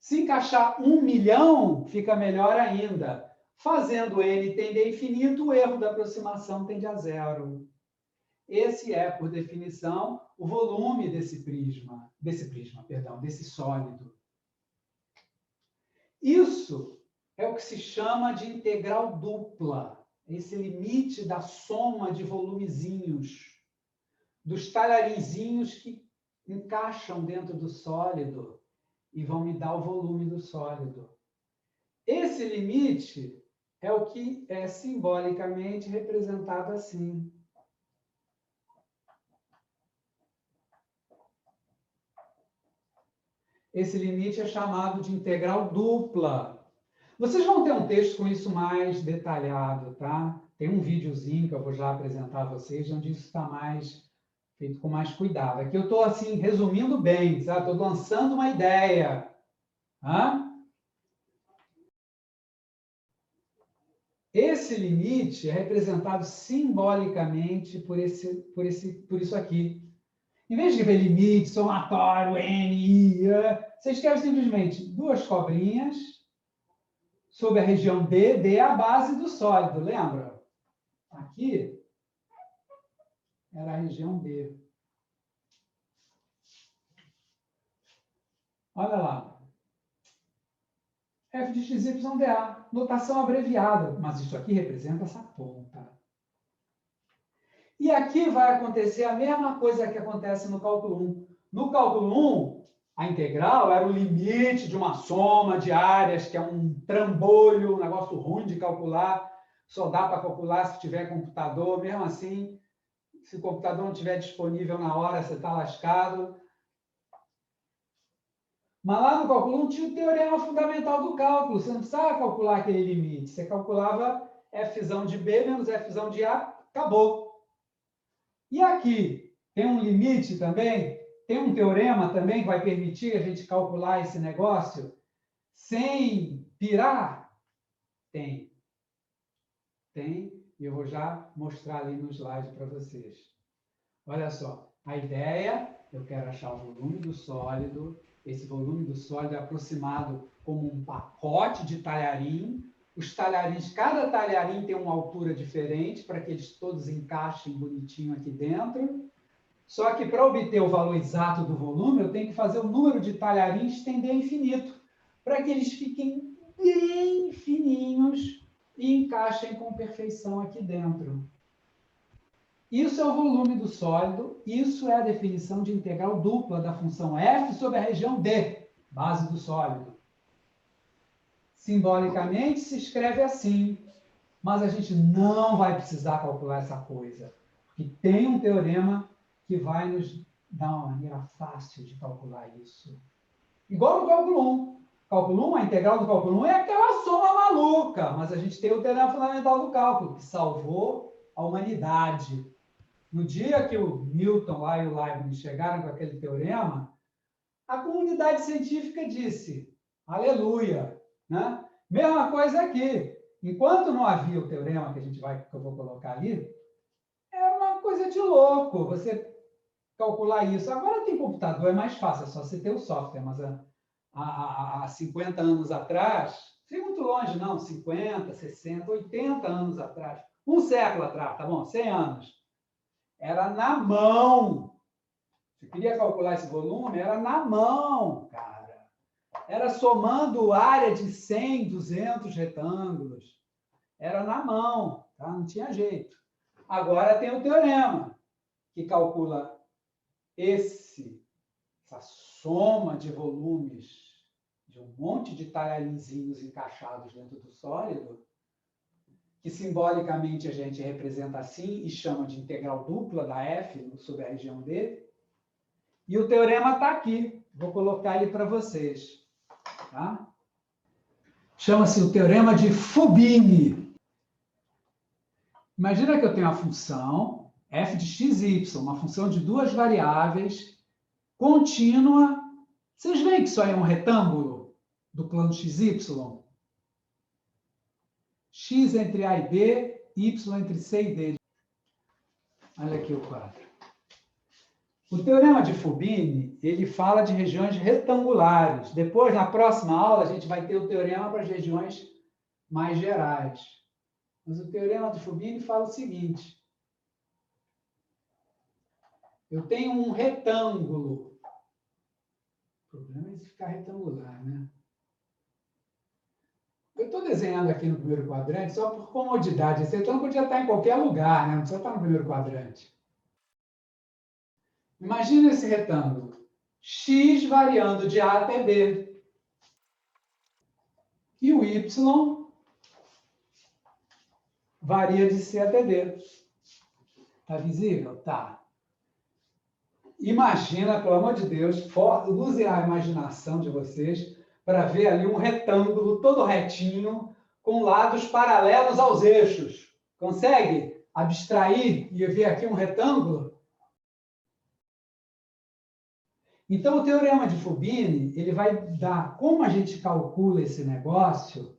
Se encaixar 1 milhão, fica melhor ainda. Fazendo n tender a infinito, o erro da aproximação tende a zero. Esse é, por definição, o volume desse sólido. Isso é o que se chama de integral dupla. Esse limite da soma de volumezinhos, dos talharinzinhos que encaixam dentro do sólido e vão me dar o volume do sólido. Esse limite é o que é simbolicamente representado assim. Esse limite é chamado de integral dupla. Vocês vão ter um texto com isso mais detalhado, tá? Tem um videozinho que eu vou já apresentar a vocês, onde isso está mais feito com mais cuidado. Aqui eu estou, assim, resumindo bem, sabe? Estou lançando uma ideia. Hã? Esse limite é representado simbolicamente por isso aqui. Em vez de escrever limite, somatório, N, I, você escreve simplesmente 2 cobrinhas sobre a região D. D é a base do sólido, lembra? Aqui era a região D. Olha lá. F de x, y, dA. Notação abreviada, mas isso aqui representa essa ponta. E aqui vai acontecer a mesma coisa que acontece no cálculo 1. No cálculo 1, a integral era o limite de uma soma de áreas, que é um trambolho, um negócio ruim de calcular. Só dá para calcular se tiver computador. Mesmo assim, se o computador não estiver disponível na hora, você está lascado. Mas lá no cálculo 1 tinha o teorema fundamental do cálculo. Você não precisava calcular aquele limite. Você calculava F de B menos F de A, acabou. E aqui, tem um limite também, tem um teorema também que vai permitir a gente calcular esse negócio sem pirar? Tem. Tem, e eu vou já mostrar ali no slide para vocês. Olha só, a ideia, eu quero achar o volume do sólido. Esse volume do sólido é aproximado como um pacote de talharim. Os talharins, cada talharim tem uma altura diferente para que eles todos encaixem bonitinho aqui dentro. Só que para obter o valor exato do volume, eu tenho que fazer o número de talharins tender a infinito, para que eles fiquem bem fininhos e encaixem com perfeição aqui dentro. Isso é o volume do sólido, isso é a definição de integral dupla da função f sobre a região D, base do sólido. Simbolicamente se escreve assim, mas a gente não vai precisar calcular essa coisa, porque tem um teorema que vai nos dar uma maneira fácil de calcular isso. Igual no cálculo 1. Cálculo 1, a integral do cálculo 1 é aquela soma maluca, mas a gente tem o teorema fundamental do cálculo, que salvou a humanidade. No dia que o Newton lá e o Leibniz chegaram com aquele teorema, a comunidade científica disse, aleluia, né? Mesma coisa aqui. Enquanto não havia o teorema que eu vou colocar ali, era uma coisa de louco você calcular isso. Agora tem computador, é mais fácil, é só você ter o software, mas há 50 anos atrás, sem muito longe não, 50, 60, 80 anos atrás, um século atrás, tá bom? 100 anos. Era na mão. Se queria calcular esse volume, era na mão, cara. Era somando área de 100, 200 retângulos. Era na mão, tá? Não tinha jeito. Agora tem o teorema, que calcula essa soma de volumes de um monte de talharinzinhos encaixados dentro do sólido, que simbolicamente a gente representa assim e chama de integral dupla da F sobre a região D. E o teorema está aqui. Vou colocar ele para vocês. Tá? Chama-se o teorema de Fubini. Imagina que eu tenho uma função f de x e y, uma função de 2 variáveis, contínua. Vocês veem que isso aí é um retângulo do plano xy? X entre A e B, Y entre C e D. Olha aqui o quadro. O teorema de Fubini, ele fala de regiões retangulares. Depois, na próxima aula, a gente vai ter o teorema para as regiões mais gerais. Mas o teorema de Fubini fala o seguinte: eu tenho um retângulo. O problema é ficar retangular, né? Eu estou desenhando aqui no primeiro quadrante só por comodidade. Esse retângulo podia estar em qualquer lugar, né? Não precisa estar no primeiro quadrante. Imagina esse retângulo. X variando de A até B. E o Y varia de C até D. Está visível? Tá. Imagina, pelo amor de Deus, use a imaginação de vocês para ver ali um retângulo todo retinho, com lados paralelos aos eixos. Consegue abstrair e ver aqui um retângulo? Então, o teorema de Fubini, ele vai dar como a gente calcula esse negócio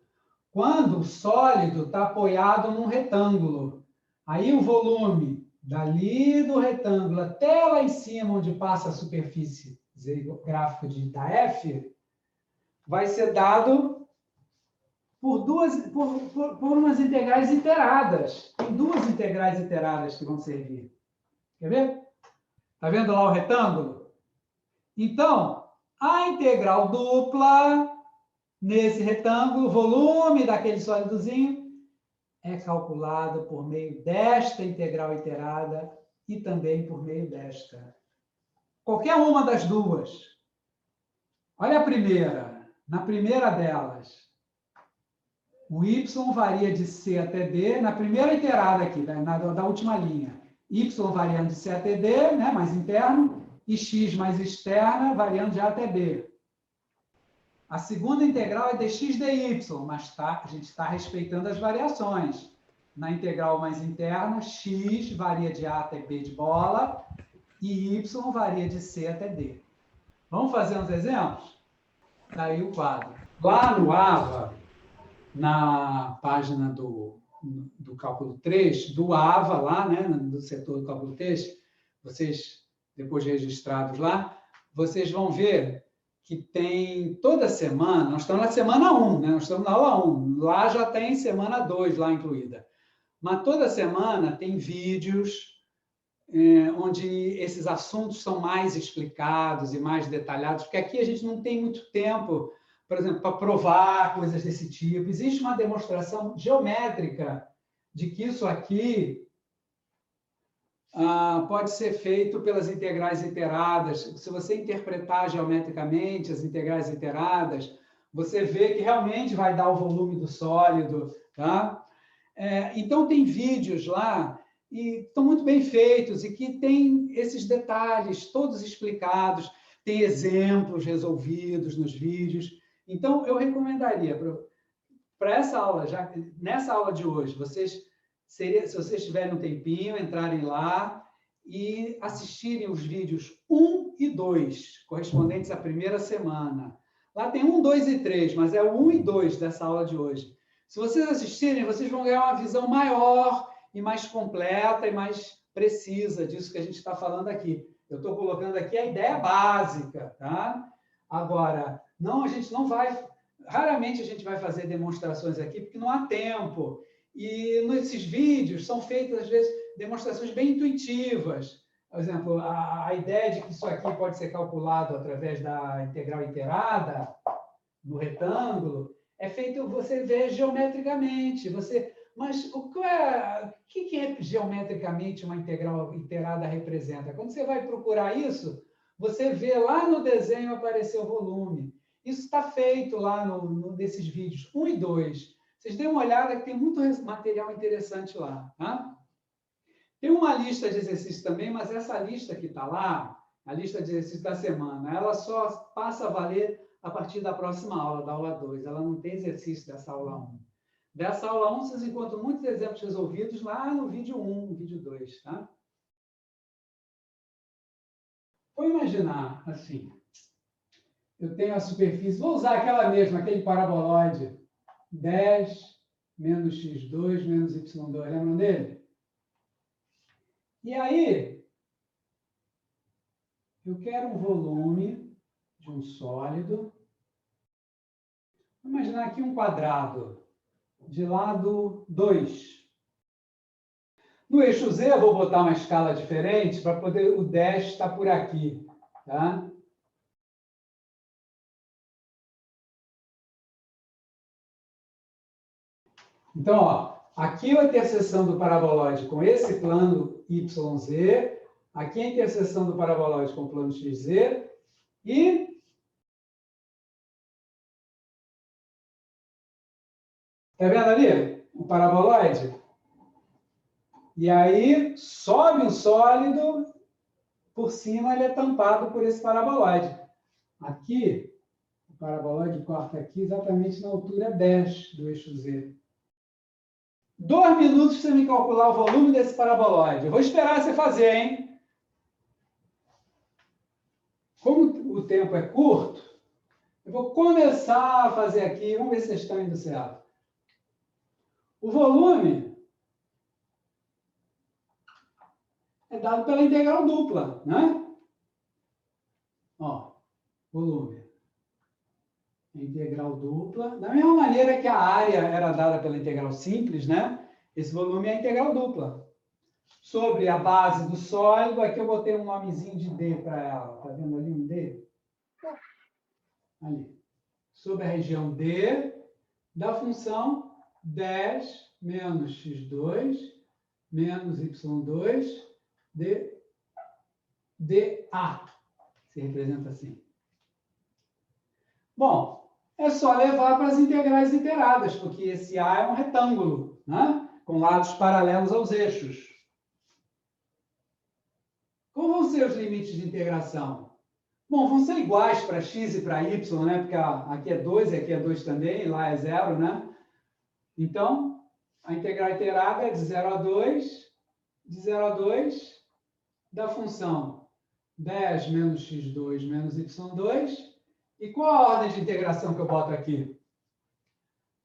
quando o sólido está apoiado num retângulo. Aí o volume dali do retângulo até lá em cima, onde passa a superfície gráfica da F, vai ser dado por umas integrais iteradas. Tem duas integrais iteradas que vão servir. Quer ver? Está vendo lá o retângulo? Então, a integral dupla nesse retângulo, volume daquele sólidozinho, é calculado por meio desta integral iterada e também por meio desta. Qualquer uma das duas. Olha a primeira. Na primeira delas, o y varia de C até D, na primeira iterada aqui, da última linha. Y variando de C até D, né, mais interno, e x mais externa, variando de A até B. A segunda integral é dx dy, mas a gente está respeitando as variações. Na integral mais interna, x varia de A até B de bola e y varia de C até D. Vamos fazer uns exemplos? Está aí o quadro. Lá no AVA, na página do cálculo 3, do AVA, lá, né, do setor do cálculo 3, vocês, depois registrados lá, vocês vão ver que tem toda semana, nós estamos na semana 1, né? Nós estamos na aula 1, lá já tem semana 2 lá incluída. Mas toda semana tem vídeos onde esses assuntos são mais explicados e mais detalhados, porque aqui a gente não tem muito tempo, por exemplo, para provar coisas desse tipo. Existe uma demonstração geométrica de que isso aqui pode ser feito pelas integrais iteradas. Se você interpretar geometricamente as integrais iteradas, você vê que realmente vai dar o volume do sólido. Tá? Então, tem vídeos lá, e estão muito bem feitos, e que tem esses detalhes todos explicados, tem exemplos resolvidos nos vídeos. Então, eu recomendaria, para essa aula, já nessa aula de hoje, se vocês tiverem um tempinho, entrarem lá e assistirem os vídeos 1 e 2, correspondentes à primeira semana. Lá tem 1, 2 e 3, mas é o 1 e 2 dessa aula de hoje. Se vocês assistirem, vocês vão ganhar uma visão maior e mais completa e mais precisa disso que a gente está falando aqui. Eu estou colocando aqui a ideia básica, tá? Agora, a gente não vai... Raramente a gente vai fazer demonstrações aqui, porque não há tempo. E nesses vídeos são feitas, às vezes, demonstrações bem intuitivas. Por exemplo, a ideia de que isso aqui pode ser calculado através da integral iterada, no retângulo, é feito, você vê geometricamente. Mas o que geometricamente uma integral iterada representa? Quando você vai procurar isso, você vê lá no desenho aparecer o volume. Isso está feito lá nesses vídeos 1 e 2. Vocês deem uma olhada que tem muito material interessante lá. Tá? Tem uma lista de exercícios também, mas essa lista que está lá, a lista de exercícios da semana, ela só passa a valer a partir da próxima aula, da aula 2. Ela não tem exercício dessa aula 1. Dessa aula 1, vocês encontram muitos exemplos resolvidos lá no vídeo 1, no vídeo 2. Tá? Vou imaginar, assim, eu tenho a superfície, vou usar aquela mesma, aquele paraboloide, 10 menos x2 menos y2. Lembram dele? E aí, Eu quero um volume de um sólido. Vou imaginar aqui um quadrado de lado 2. No eixo Z, eu vou botar uma escala diferente para poder o dash estar por aqui. Tá? Então, ó, aqui a interseção do paraboloide com esse plano YZ, aqui a interseção do paraboloide com o plano XZ, e tá vendo ali o paraboloide? E aí sobe um sólido, por cima ele é tampado por esse paraboloide. Aqui, o paraboloide corta aqui exatamente na altura 10 do eixo Z. 2 minutos para você me calcular o volume desse paraboloide. Eu vou esperar você fazer, hein? Como o tempo é curto, eu vou começar a fazer aqui. Vamos ver se vocês estão indo certo. O volume é dado pela integral dupla, né? Ó, volume. Integral dupla. Da mesma maneira que a área era dada pela integral simples, né? Esse volume é a integral dupla. Sobre a base do sólido, aqui eu botei um nomezinho de D para ela. Tá vendo ali um D? Ali. Sobre a região D da função 10 menos x2 menos y2 dA. Se representa assim. Bom, é só levar para as integrais iteradas, porque esse A é um retângulo, né? Com lados paralelos aos eixos. Como vão ser os limites de integração? Bom, vão ser iguais para x e para y, né? Porque aqui é 2 e aqui é 2 também, e lá é 0, né? Então, a integral iterada é de 0 a 2, da função 10 menos x2 menos y2. E qual a ordem de integração que eu boto aqui?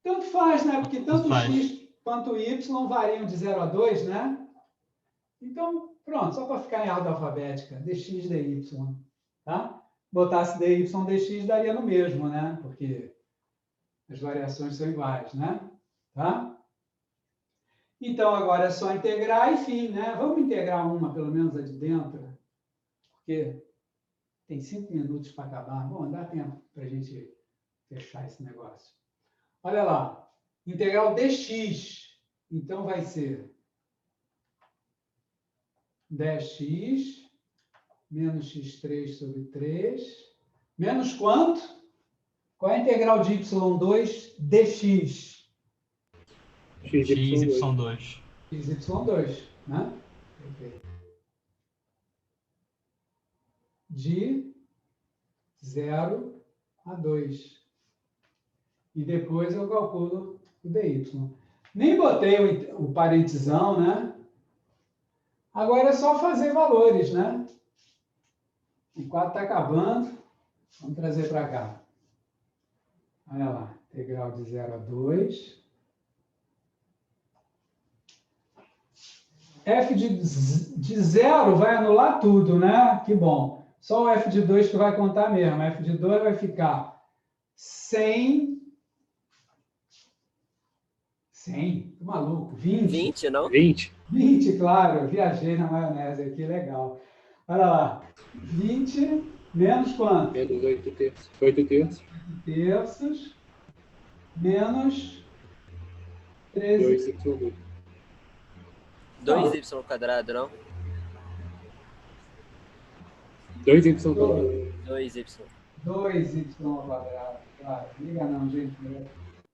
Tanto faz, né? Porque tanto x quanto y variam de 0 a 2, né? Então, pronto, só para ficar em ordem alfabética, dx, dy, tá? Botasse dy, dx, daria no mesmo, né? Porque as variações são iguais, né? Tá? Então, agora é só integrar e fim, né? Vamos integrar uma, pelo menos a de dentro, porque tem 5 minutos para acabar. Bom, dá tempo para a gente fechar esse negócio. Olha lá, integral dx, então vai ser 10x menos x3 sobre 3, menos quanto? Qual é a integral de y2 dx? XY2. XY2, né? Perfeito. De 0 a 2. E depois eu calculo o dy. Nem botei o parentesão, né? Agora é só fazer valores, né? O quadro está acabando. Vamos trazer para cá. Olha lá. Integral de 0 a 2. F de 0 vai anular tudo, né? Que bom. Só o F de 2 que vai contar mesmo. F de 2 vai ficar 100. 100? Tô maluco. 20. 20, não? 20. 20, claro. Eu viajei na maionese aqui, legal. Olha lá. 20 menos quanto? Menos 8 terços. 8 terços. 8 terços menos 13. 2y2. 2y quadrado, não? 2y2. 2y. 2y ao quadrado. Claro, liga não, gente.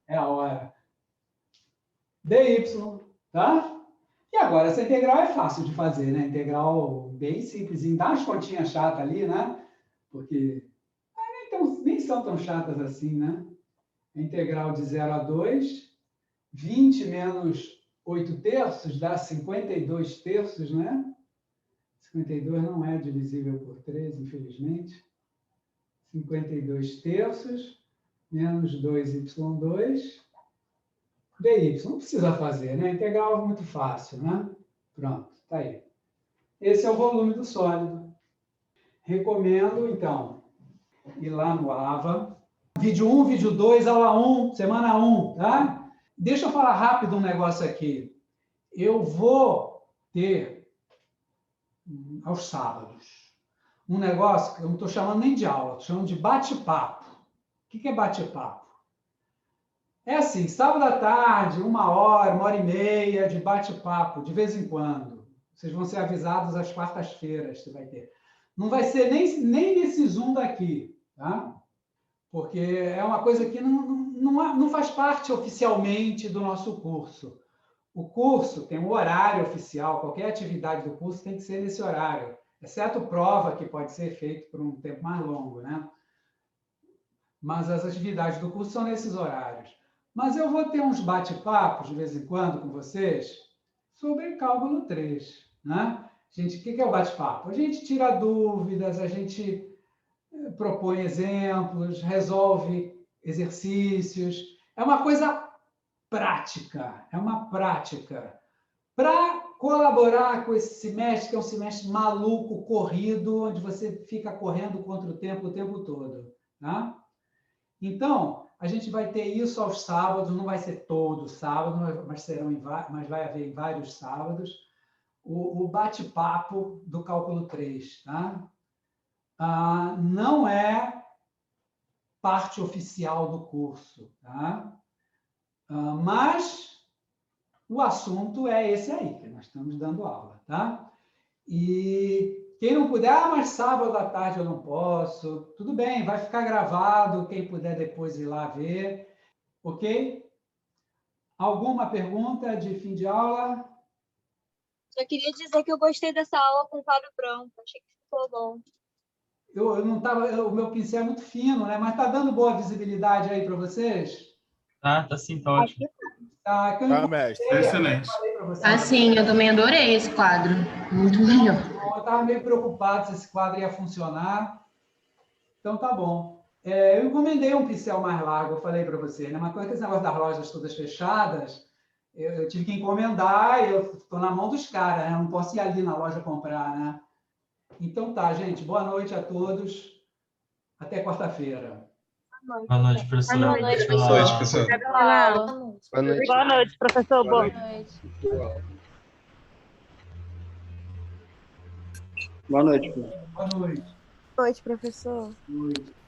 É a hora. dy, tá? E agora, essa integral é fácil de fazer, né? Integral bem simples. Dá umas continhas chatas ali, né? Porque nem são tão chatas assim, né? A integral de 0 a 2, 20 menos 8 terços dá 52 terços, né? 52 não é divisível por 3, infelizmente. 52 terços menos 2y2 dy. Não precisa fazer, né? Integral é muito fácil, né? Pronto, tá aí. Esse é o volume do sólido. recomendo, então, ir lá no AVA. Vídeo 1, vídeo 2, aula 1, semana 1, tá? Deixa eu falar rápido um negócio aqui. Eu vou ter, aos sábados, um negócio que eu não estou chamando nem de aula, estou chamando de bate-papo. O que é bate-papo? É assim, sábado à tarde, 1 e meia de bate-papo, de vez em quando. Vocês vão ser avisados às quartas-feiras, que vai ter. Não vai ser nem nesse Zoom daqui, tá? Porque é uma coisa que não faz parte oficialmente do nosso curso. O curso tem um horário oficial, qualquer atividade do curso tem que ser nesse horário, exceto prova, que pode ser feita por um tempo mais longo, né? Mas as atividades do curso são nesses horários. Mas eu vou ter uns bate-papos, de vez em quando, com vocês, sobre cálculo 3, né? Gente, o que é o bate-papo? A gente tira dúvidas, a gente propõe exemplos, resolve exercícios. É uma coisa prática, é uma prática. Para colaborar com esse semestre, que é um semestre maluco, corrido, onde você fica correndo contra o tempo todo. Tá? Então, a gente vai ter isso aos sábados, não vai ser todo sábado, mas vai haver em vários sábados, o bate-papo do cálculo 3. Tá? Não é parte oficial do curso, tá? Mas o assunto é esse aí, que nós estamos dando aula, tá? E quem não puder, mas sábado à tarde eu não posso, tudo bem, vai ficar gravado, quem puder depois ir lá ver, ok? Alguma pergunta de fim de aula? Só queria dizer que eu gostei dessa aula com o quadro branco, achei que ficou bom. Eu não tava, o meu pincel é muito fino, né? Mas está dando boa visibilidade aí para vocês? Tá sim, tá ótimo. Tá, que eu Tá, mestre. Excelente. falei para vocês. Ah, sim, eu também adorei esse quadro. Muito melhor. Eu estava meio preocupado se esse quadro ia funcionar. Então, tá bom. Eu encomendei um pincel mais largo, eu falei para você, né? Mas com esse negócio das lojas todas fechadas, eu tive que encomendar e eu estou na mão dos caras, né? Eu não posso ir ali na loja comprar, né? Então tá, gente. Boa noite a todos. Até quarta-feira. Boa noite, professor. Boa noite, Pela Boa noite, aula. professor. Boa noite. Boa noite, professor. Boa Boa noite. Boa noite. Boa noite, professor. Boa noite.